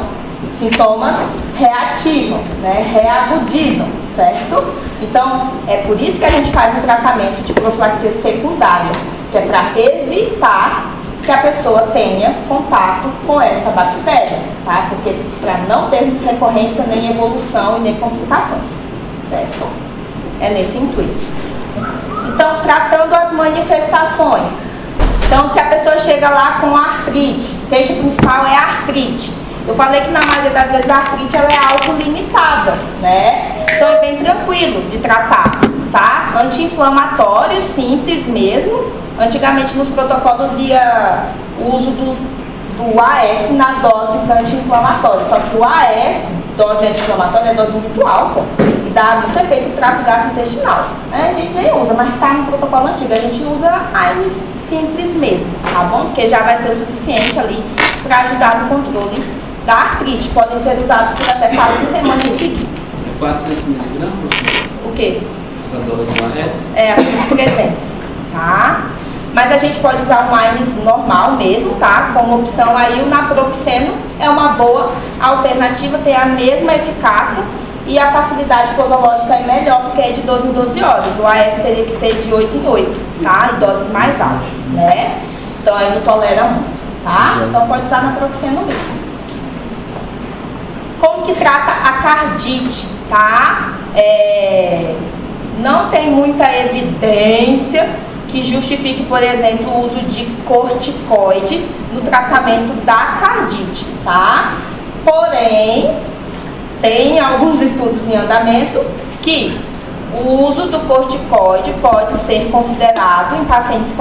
sintomas reativam, né? Reagudizam, certo? Então é por isso que a gente faz um tratamento de profilaxia secundária, que é para evitar que a pessoa tenha contato com essa bactéria, tá? Porque para não termos recorrência, nem evolução e nem complicações, certo? É nesse intuito. Então, tratando as manifestações. Então, se a pessoa chega lá com artrite, o queixa principal é a artrite. Eu falei que na maioria das vezes a artrite ela é autolimitada, né? Então é bem tranquilo de tratar, tá? Anti-inflamatório, simples mesmo. Antigamente nos protocolos ia o uso do AS nas doses anti-inflamatórias. Só que o AS, dose anti-inflamatória, é dose muito alta e dá muito efeito no trato gastrointestinal. A gente nem usa, mas está no protocolo antigo. A gente usa AS simples mesmo, tá bom? Porque já vai ser o suficiente ali para ajudar no controle da artrite. Podem ser usados por até 4 semanas seguidas. É 400 mg? O quê? Essa dose do AS? É, acima de 300, tá? Mas a gente pode usar o AINES normal mesmo, tá? Como opção aí, o naproxeno é uma boa alternativa, tem a mesma eficácia e a facilidade posológica é melhor porque é de 12 em 12 horas. O AS teria que ser de 8 em 8, tá? Em doses mais altas, né? Então aí não tolera muito, tá? Então pode usar naproxeno mesmo. Como que trata a cardite, tá? Não tem muita evidência que justifique, por exemplo, o uso de corticoide no tratamento da cardite, tá? Porém, tem alguns estudos em andamento que o uso do corticoide pode ser considerado em pacientes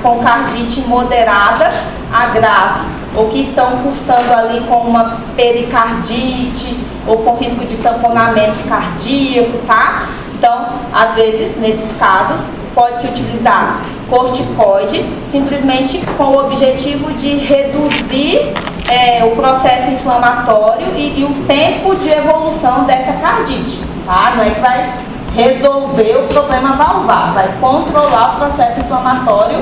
com cardite moderada a grave, ou que estão cursando ali com uma pericardite, ou com risco de tamponamento cardíaco, tá? Então, às vezes, nesses casos, pode-se utilizar corticoide simplesmente com o objetivo de reduzir o processo inflamatório e o tempo de evolução dessa cardite, tá? Não é que vai resolver o problema valvar, vai controlar o processo inflamatório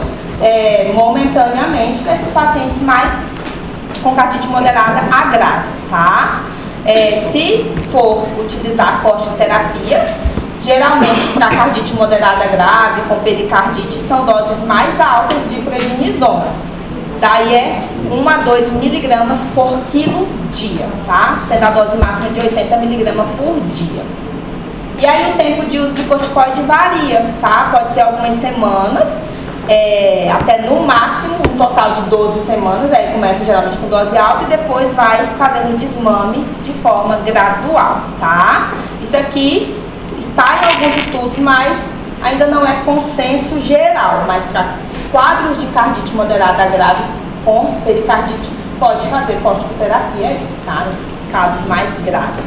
momentaneamente desses pacientes mais com cardite moderada a grave, tá? Se for utilizar corticoterapia, geralmente para cardite moderada grave, com pericardite, são doses mais altas de prednisona. Daí é 1 a 2 miligramas por quilo dia, tá? Sendo a dose máxima de 80 miligramas por dia. E aí o tempo de uso de corticoide varia, tá? Pode ser algumas semanas, até no máximo um total de 12 semanas, aí começa geralmente com dose alta e depois vai fazendo desmame de forma gradual, tá? Isso aqui está em alguns estudos, mas ainda não é consenso geral, mas para quadros de cardite moderada grave com pericardite pode fazer corticoterapia, tá? Nesses casos mais graves,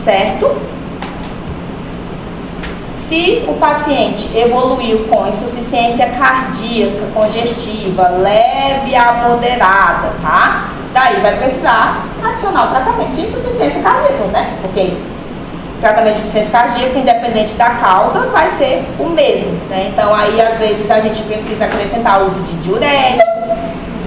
certo? Se o paciente evoluiu com insuficiência cardíaca congestiva leve a moderada, tá? daí vai precisar adicionar o tratamento de insuficiência cardíaca, né? Porque o tratamento de insuficiência cardíaca, independente da causa, vai ser o mesmo, né? Então aí às vezes a gente precisa acrescentar o uso de diuréticos,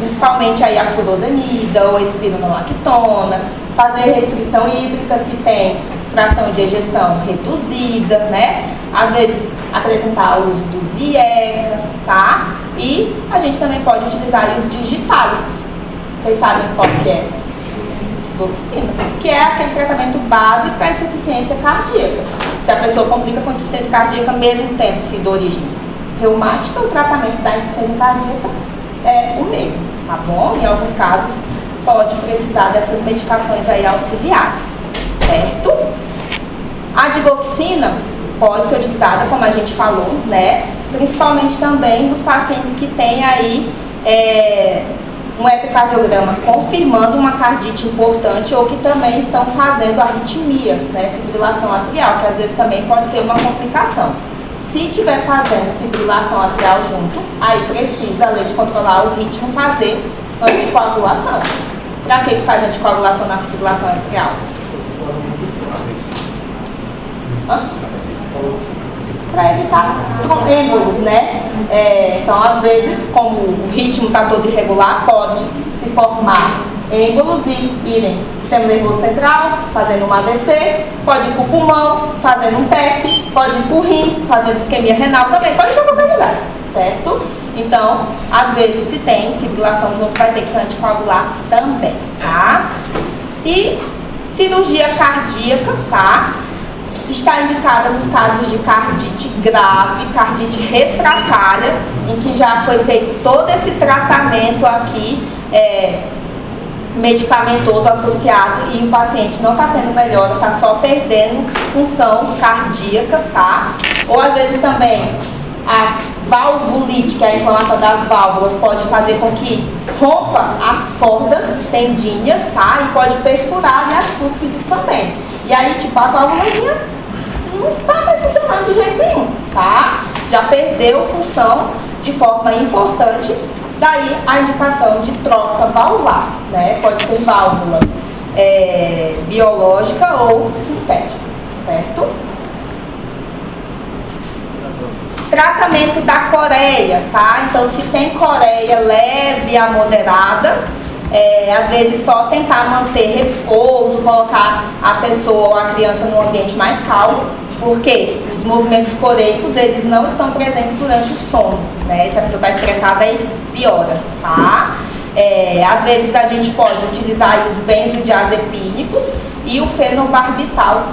principalmente aí a furosemida ou a espironolactona, fazer restrição hídrica se tem fração de ejeção reduzida, né? Às vezes acrescentar o uso dos IECAS, tá? E a gente também pode utilizar os digitálicos. Vocês sabem qual que é? Doxina, que é aquele tratamento básico para insuficiência cardíaca. Se a pessoa complica com insuficiência cardíaca, mesmo tendo sido de origem reumática, o tratamento da insuficiência cardíaca é o mesmo, tá bom? Em alguns casos, pode precisar dessas medicações aí auxiliares, certo? A digoxina pode ser utilizada, como a gente falou, né? Principalmente também nos pacientes que têm aí um ecocardiograma confirmando uma cardite importante ou que também estão fazendo arritmia, né? Fibrilação atrial, que às vezes também pode ser uma complicação. Se estiver fazendo fibrilação atrial junto, aí precisa, além de controlar o ritmo, fazer anticoagulação. Para que faz anticoagulação na fibrilação atrial? Para evitar êmbolos, né? Então, às vezes, como o ritmo está todo irregular, pode se formar êmbolos e irem no sistema nervoso central, fazendo um AVC, pode ir para o pulmão, fazendo um TEP, pode ir para o rim, fazendo isquemia renal também, pode ir para qualquer lugar, certo? Então, às vezes, se tem fibrilação junto, vai ter que anticoagular também, tá? E cirurgia cardíaca, tá? Está indicada nos casos de cardite grave, cardite refratária, em que já foi feito todo esse tratamento aqui, medicamentoso associado, e o paciente não está tendo melhora, está só perdendo função cardíaca, tá? Ou às vezes também a valvulite, que é a inflamação das válvulas, pode fazer com que rompa as cordas tendíneas, tá? E pode perfurar as cúspides também. E aí, tipo, a válvulazinha não está mais funcionando de jeito nenhum, tá? Já perdeu função de forma importante, daí a indicação de troca valvar, né? Pode ser válvula biológica ou sintética, certo? Tratamento da coreia, tá? Então, se tem coreia leve a moderada, às vezes só tentar manter repouso, colocar a pessoa ou a criança num ambiente mais calmo, porque os movimentos coreicos, eles não estão presentes durante o sono, né? Se a pessoa está estressada, aí piora, tá? Às vezes a gente pode utilizar aí os benzodiazepínicos e o fenobarbital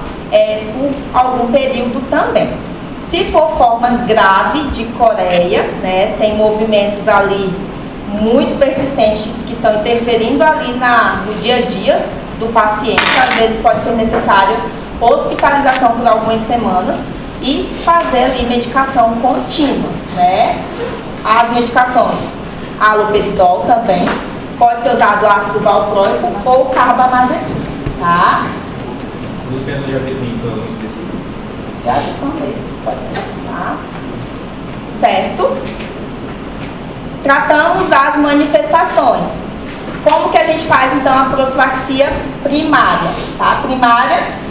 por algum período também. Se for forma grave de coreia, né, tem movimentos ali muito persistentes que estão interferindo ali no dia a dia do paciente, às vezes pode ser necessário hospitalização por algumas semanas e fazer ali medicação contínua, né? As medicações, haloperidol também, pode ser usado ácido valproico ou carbamazepina, tá? Os benzodiazepínicos em específico? Pode ser, tá? Certo? Tratamos as manifestações. Como que a gente faz, então, a profilaxia primária? Tá? Primária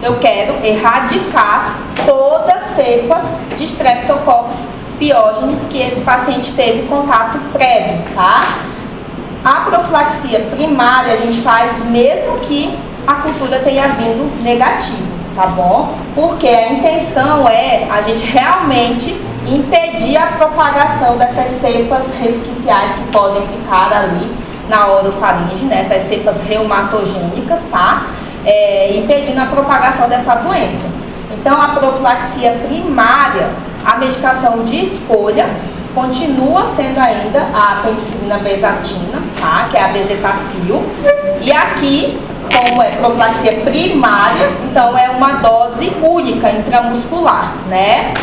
eu quero erradicar toda a cepa de streptococcus piógenes que esse paciente teve contato prévio, tá? A profilaxia primária a gente faz mesmo que a cultura tenha vindo negativa, tá bom? Porque a intenção é a gente realmente impedir a propagação dessas cepas resquiciais que podem ficar ali na orofaringe, né? Essas cepas reumatogênicas, tá? Impedindo a propagação dessa doença. Então, a profilaxia primária, a medicação de escolha, continua sendo ainda a penicilina bezatina, tá? Que é a bezetacil. E aqui, como é profilaxia primária, então é uma dose única intramuscular, né?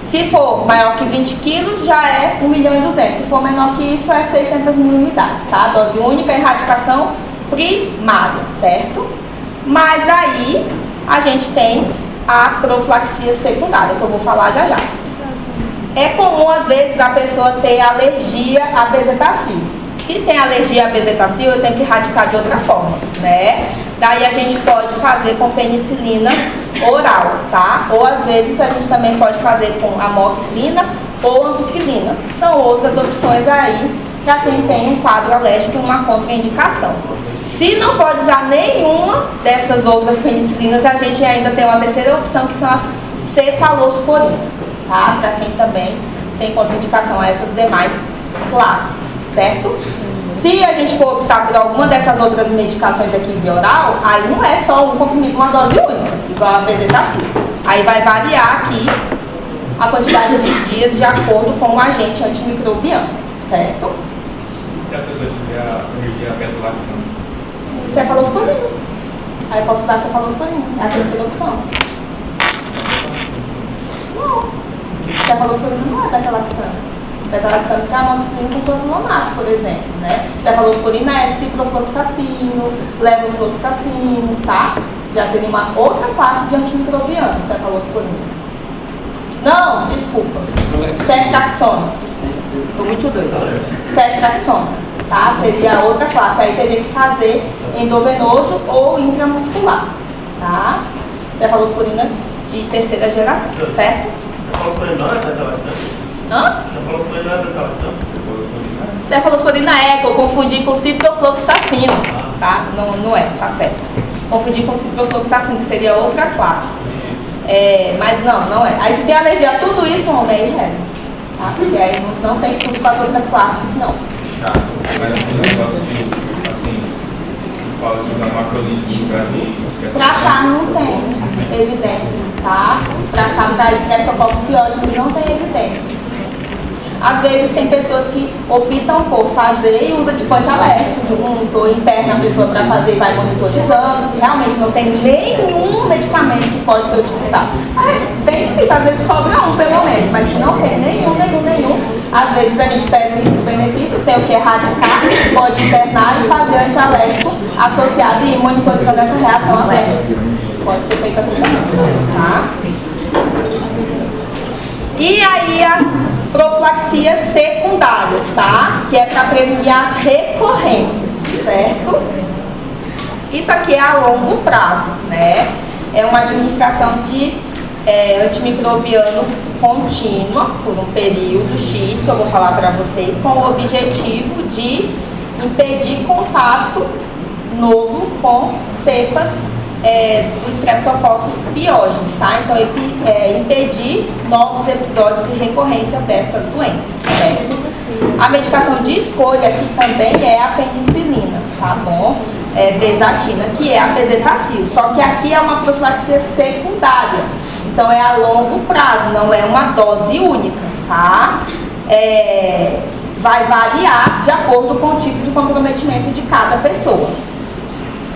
Se for maior que 20 quilos, já é 1.200.000. Se for menor que isso, é 600.000 unidades, tá? Dose única, erradicação primária, certo? Mas aí, a gente tem a profilaxia secundária, que eu vou falar já já. É comum, às vezes, a pessoa ter alergia a bezetacil. se tem alergia a bezetacil, eu tenho que erradicar de outra forma, né? Daí a gente pode fazer com penicilina oral, tá? Ou às vezes a gente também pode fazer com amoxicilina ou ampicilina. São outras opções aí para quem tem um quadro alérgico e uma contraindicação. Se não pode usar nenhuma dessas outras penicilinas, a gente ainda tem uma terceira opção, que são as cefalosporinas, tá? Para quem também tem contraindicação a essas demais classes, certo? Se a gente for optar por alguma dessas outras medicações aqui via oral, aí não é só um comprimido, uma dose única, igual a bezetacil. Aí vai variar aqui a quantidade de dias de acordo com o agente antimicrobiano, certo? Se a pessoa tiver alergia a beta-lactana? Cefalosporina. Aí eu posso usar cefalosporina, é a terceira opção. Não. Cefalosporina não é beta-lactana. Beta-lactana é a amoxicilina com cloroformato, por exemplo, né? Cefalosporina é ciprofloxacino, levofloxacino, tá? Já seria uma outra classe de antimicrobiano, cefalosporinas. Não, desculpa. Ceftaxona. Estou muito doida. Ceftaxona, tá? Seria outra classe. Aí teria que fazer endovenoso ou intramuscular, tá? Cefalosporina de terceira geração, certo? Cefalosporina não é beta-lactana? Hã? Cefalosporina não é beta-lactana? Cefalosporina é, que eu confundi com ciprofloxacino, tá? Não é, tá certo. Confundi com ciprofloxacino, que seria outra classe. Mas não é. Aí se tem alergia a tudo isso, homem, aí reza. Tá? Porque aí não tem estudo para outras classes, não. Tá, mas aquele negócio de, assim, fala de usar macrolítico Pra cá não tem evidência, tá? Pra cá, para Streptococcus pyogenes não tem evidência. Às vezes tem pessoas que optam por fazer e usa de antialérgico junto, ou interna a pessoa para fazer e vai monitorizando, se realmente não tem nenhum medicamento que pode ser utilizado. É bem difícil, às vezes sobra um pelo menos, mas se não tem nenhum, às vezes a gente pega o benefício, tem o que erradicar, pode internar e fazer antialérgico associado e ir monitorizando essa reação alérgica. Pode ser feito assim também, tá? E aí as profilaxias secundárias, tá? Que é para prevenir as recorrências, certo? Isso aqui é a longo prazo, né? É uma administração de antimicrobiano contínua por um período X, que eu vou falar para vocês, com o objetivo de impedir contato novo com cepas do Streptococcus pyogenes, tá? Então, impedir novos episódios de recorrência dessa doença, certo? A medicação de escolha aqui também é a penicilina, tá bom? Bezatina, que é a bezetacil, só que aqui é uma profilaxia secundária, então é a longo prazo, não é uma dose única, tá? Vai variar de acordo com o tipo de comprometimento de cada pessoa.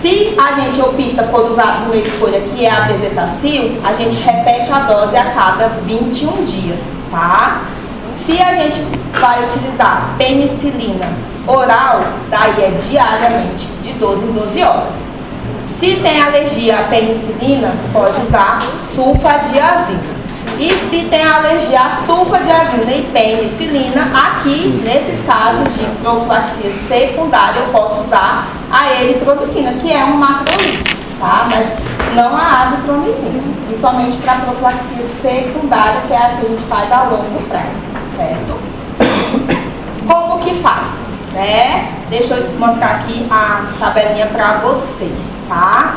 Se a gente opta por usar a primeira escolha, que é a bezetacil, a gente repete a dose a cada 21 dias, tá? Se a gente vai utilizar penicilina oral, daí é diariamente, de 12 em 12 horas. Se tem alergia à penicilina, pode usar sulfadiazina. E se tem alergia a sulfadiazina e penicilina, aqui, nesses casos de profilaxia secundária, eu posso usar a eritromicina, que é um macrolítico, tá? Mas não a azitromicina. E somente para profilaxia secundária, que é a que a gente faz a longo prazo, certo? Como que faz, né? Deixa eu mostrar aqui a tabelinha para vocês, tá?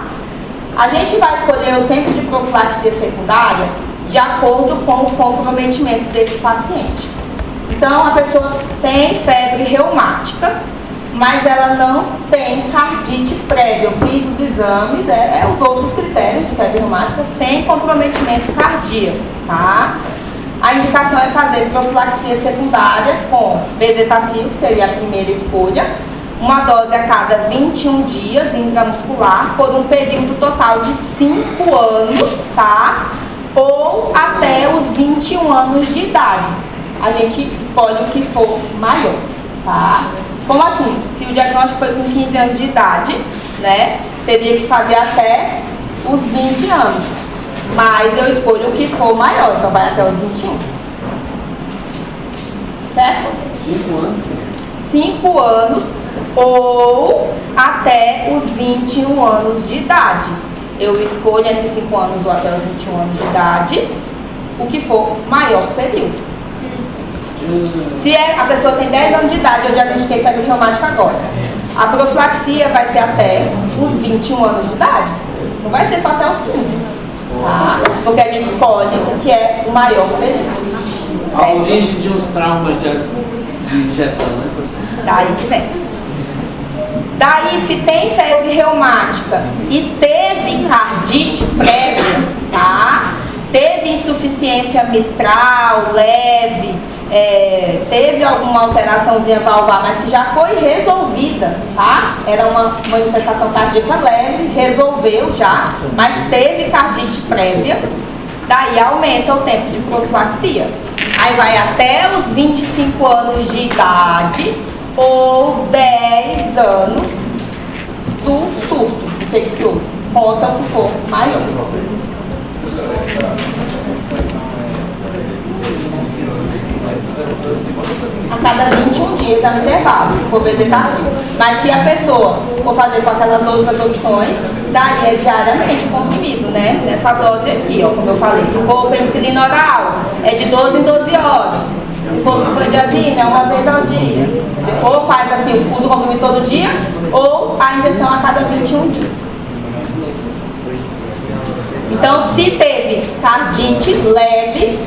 A gente vai escolher o tempo de profilaxia secundária de acordo com o comprometimento desse paciente. Então, a pessoa tem febre reumática, mas ela não tem cardite prévia. Eu fiz os exames, os outros critérios de febre reumática, sem comprometimento cardíaco, tá? A indicação é fazer profilaxia secundária com bezetacil, que seria a primeira escolha, uma dose a cada 21 dias intramuscular, por um período total de 5 anos, tá? Ou até os 21 anos de idade. A gente escolhe o que for maior, tá? Como assim? Se o diagnóstico foi com 15 anos de idade, né, teria que fazer até os 20 anos. Mas eu escolho o que for maior, então vai até os 21. Certo? 5 anos. 5 anos ou até os 21 anos de idade. Eu escolho entre 5 anos ou até os 21 anos de idade, o que for maior período. Se a pessoa tem 10 anos de idade, eu diagnostiquei febre reumática agora. A profilaxia vai ser até os 21 anos de idade. Não vai ser só até os 15. Tá? Porque a gente escolhe o que é o maior período. A origem de uns traumas de injeção, né? Daí que vem. Daí, se tem febre reumática e teve cardite prévia, tá? Teve insuficiência mitral leve, teve alguma alteraçãozinha valvar, mas que já foi resolvida, tá? Era uma manifestação cardíaca leve, resolveu já, mas teve cardite prévia, daí aumenta o tempo de profilaxia. Aí vai até os 25 anos de idade ou 10 anos do surto infeccioso. Conta o que for maior. A cada 21 dias é um intervalo, se for vegetativo. Mas se a pessoa for fazer com aquelas outras opções, daí é diariamente comprimido, né? Nessa dose aqui, ó, como eu falei. Se for penicilina oral, é de 12 em 12 horas. Se for sulfadiazina, é uma vez ao dia. Ou faz assim, usa o comprimido todo dia, ou a injeção a cada 21 dias. Então, se teve cardite leve,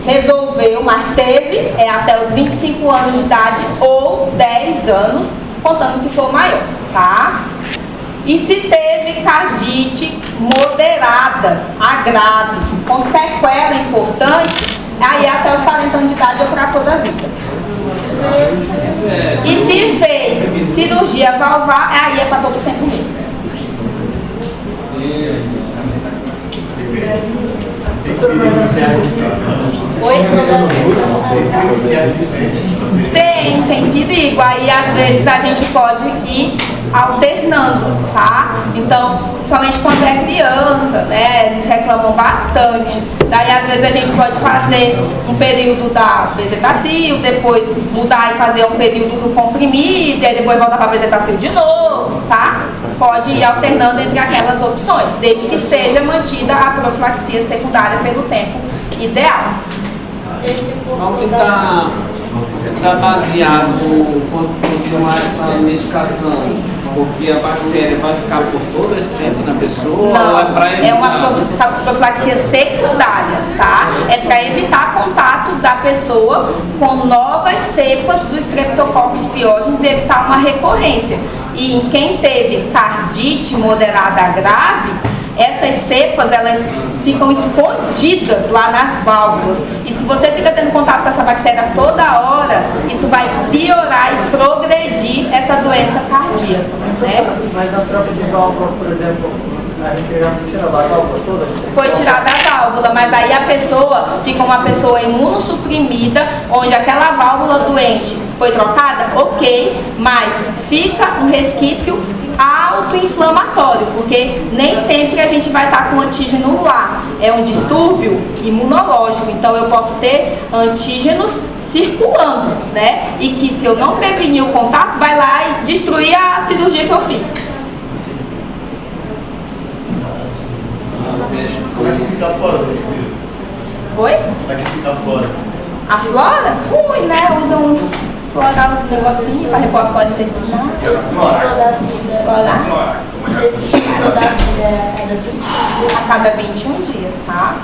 resolveu, mas teve até os 25 anos de idade ou 10 anos, contando que for maior, tá? E se teve cardite moderada, a grave, com sequela importante, aí até os 40 anos de idade ou para toda a vida. E se fez cirurgia valvar, aí é para todo sempre mesmo. Oi? Tem perigo. Aí às vezes a gente pode ir alternando, tá? Então, principalmente quando é criança, né? Eles reclamam bastante. Daí às vezes a gente pode fazer um período da bezetacil, depois mudar e fazer um período do comprimido, e aí depois voltar para bezetacil de novo, tá? Pode ir alternando entre aquelas opções, desde que seja mantida a profilaxia secundária pelo tempo ideal. Onde está baseado continuar essa medicação? Porque a bactéria vai ficar por todo esse tempo na pessoa? Não, ou é para evitar? É uma profilaxia secundária, tá? É para evitar contato da pessoa com novas cepas do Streptococcus pyogenes e evitar uma recorrência. E em quem teve cardite moderada grave, essas cepas, elas ficam escondidas lá nas válvulas. E se você fica tendo contato com essa bactéria toda hora, isso vai piorar e progredir essa doença cardíaca, né? Mas nas trocas de válvula, por exemplo, a gente já tirou a válvula toda? Foi tirada a válvula, mas aí a pessoa fica uma pessoa imunossuprimida, onde aquela válvula doente foi trocada, ok, mas fica um resquício autoinflamatório, porque nem sempre a gente vai estar com antígeno lá. É um distúrbio imunológico, então eu posso ter antígenos circulando, né? E que se eu não prevenir o contato, vai lá e destruir a cirurgia que eu fiz. Como é que fica fora do espírito? Oi? Como é que fica fora? A flora? Ruim, né? Usam floral, uns negocinhos para repor a flora intestinal. Esse ciclo da vida. Florar Esse ciclo da vida é a cada 20 dias. a cada 21 dias, tá?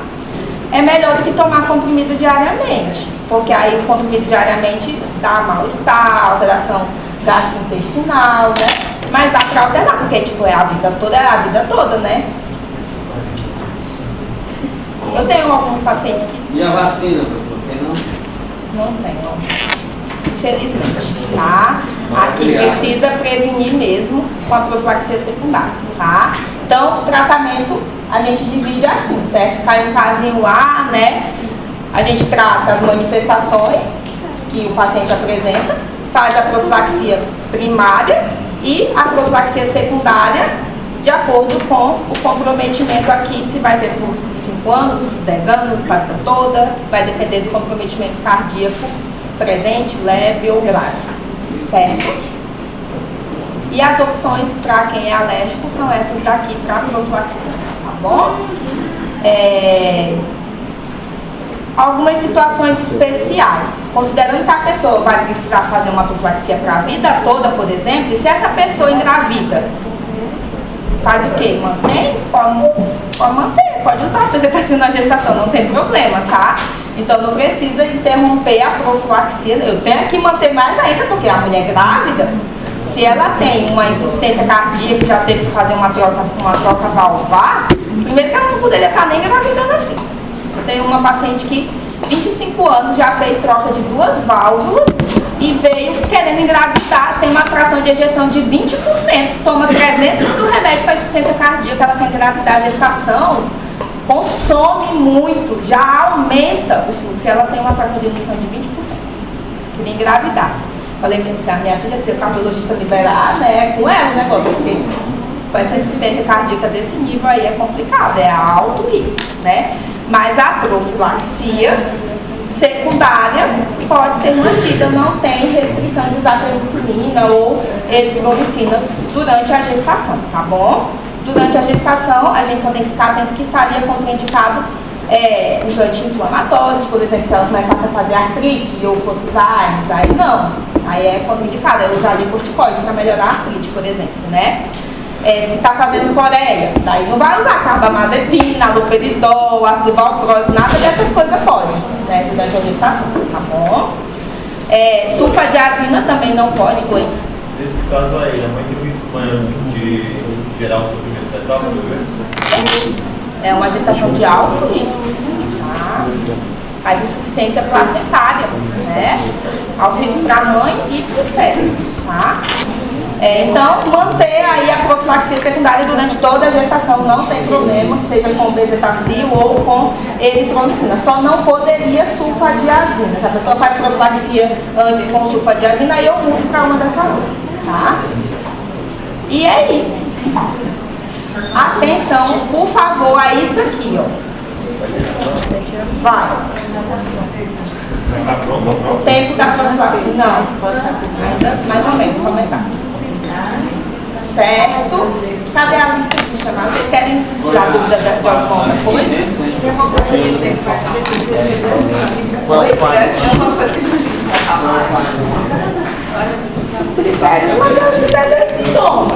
É melhor do que tomar comprimido diariamente, porque aí o comprimido diariamente dá mal-estar, alteração gastrointestinal, né? Mas dá pra alternar, porque tipo, é a vida toda, né? Eu tenho alguns pacientes que E a vacina, professor? Tem não? não tem, infelizmente, tá? Aqui precisa prevenir mesmo com a profilaxia secundária, tá? Então, o tratamento a gente divide assim, certo? Cai um casinho lá, né? A gente trata as manifestações que o paciente apresenta, faz a profilaxia primária e a profilaxia secundária de acordo com o comprometimento aqui, se vai ser por 5 anos, 10 anos, para a vida toda, vai depender do comprometimento cardíaco presente, leve ou grave, certo? E as opções para quem é alérgico são essas daqui para profilaxia, tá bom? Algumas situações especiais, considerando que a pessoa vai precisar fazer uma profilaxia para a vida toda, por exemplo, e se essa pessoa engravida, faz o quê? Mantém? Pode manter, pode usar a apresentação na gestação, não tem problema, tá? Então não precisa interromper a profilaxia. Eu tenho que manter mais ainda, porque a mulher grávida, se ela tem uma insuficiência cardíaca, já teve que fazer uma troca valvar, primeiro que ela não poderia estar nem engravidando assim. Eu tenho uma paciente que 25 anos já fez troca de 2 válvulas e veio querendo engravidar, tem uma fração de ejeção de 20%, toma 300 do remédio para insuficiência cardíaca, ela quer engravidar. A gestação consome muito, já aumenta o fluxo, ela tem uma fração de ejeção de 20%. Queria engravidar. Falei mesmo, se a minha filha, se o cardiologista liberar, né, com ela o negócio, porque com essa insuficiência cardíaca desse nível aí é complicado, é alto risco, né? Mas a profilaxia secundária pode ser mantida, não tem restrição de usar penicilina ou eritromicina durante a gestação, tá bom? Durante a gestação, a gente só tem que ficar atento que estaria contraindicado os anti-inflamatórios, por exemplo, se ela começasse a fazer artrite ou fosse usar Airns, aí não, aí é contraindicado, eu usaria corticoide para melhorar a artrite, por exemplo, né? Se está fazendo coreia, daí não vai usar carbamazepina, aloperidol, ácido valproico, nada dessas coisas pode, né, durante a gestação, tá bom? Sulfadiazina também não pode, Goi. Nesse caso aí, a mãe tem risco de gerar o sofrimento fetal, por exemplo? É uma gestação de alto risco, tá? Faz insuficiência placentária, né? Alto risco para a mãe e para o feto, tá? Então, manter aí a profilaxia secundária durante toda a gestação, não tem problema, seja com bezetacil ou com eritromicina. Só não poderia sulfadiazina. Se a pessoa faz profilaxia antes com sulfadiazina, aí eu mudo para uma dessas outras, tá? E é isso. Atenção, por favor, a isso aqui, ó. Vai. O tempo da profilaxia. Não. Ainda mais ou menos, só metade. Certo? Cadê a lista de chamadas? Vocês querem tirar dúvida de alguma coisa? Mas eu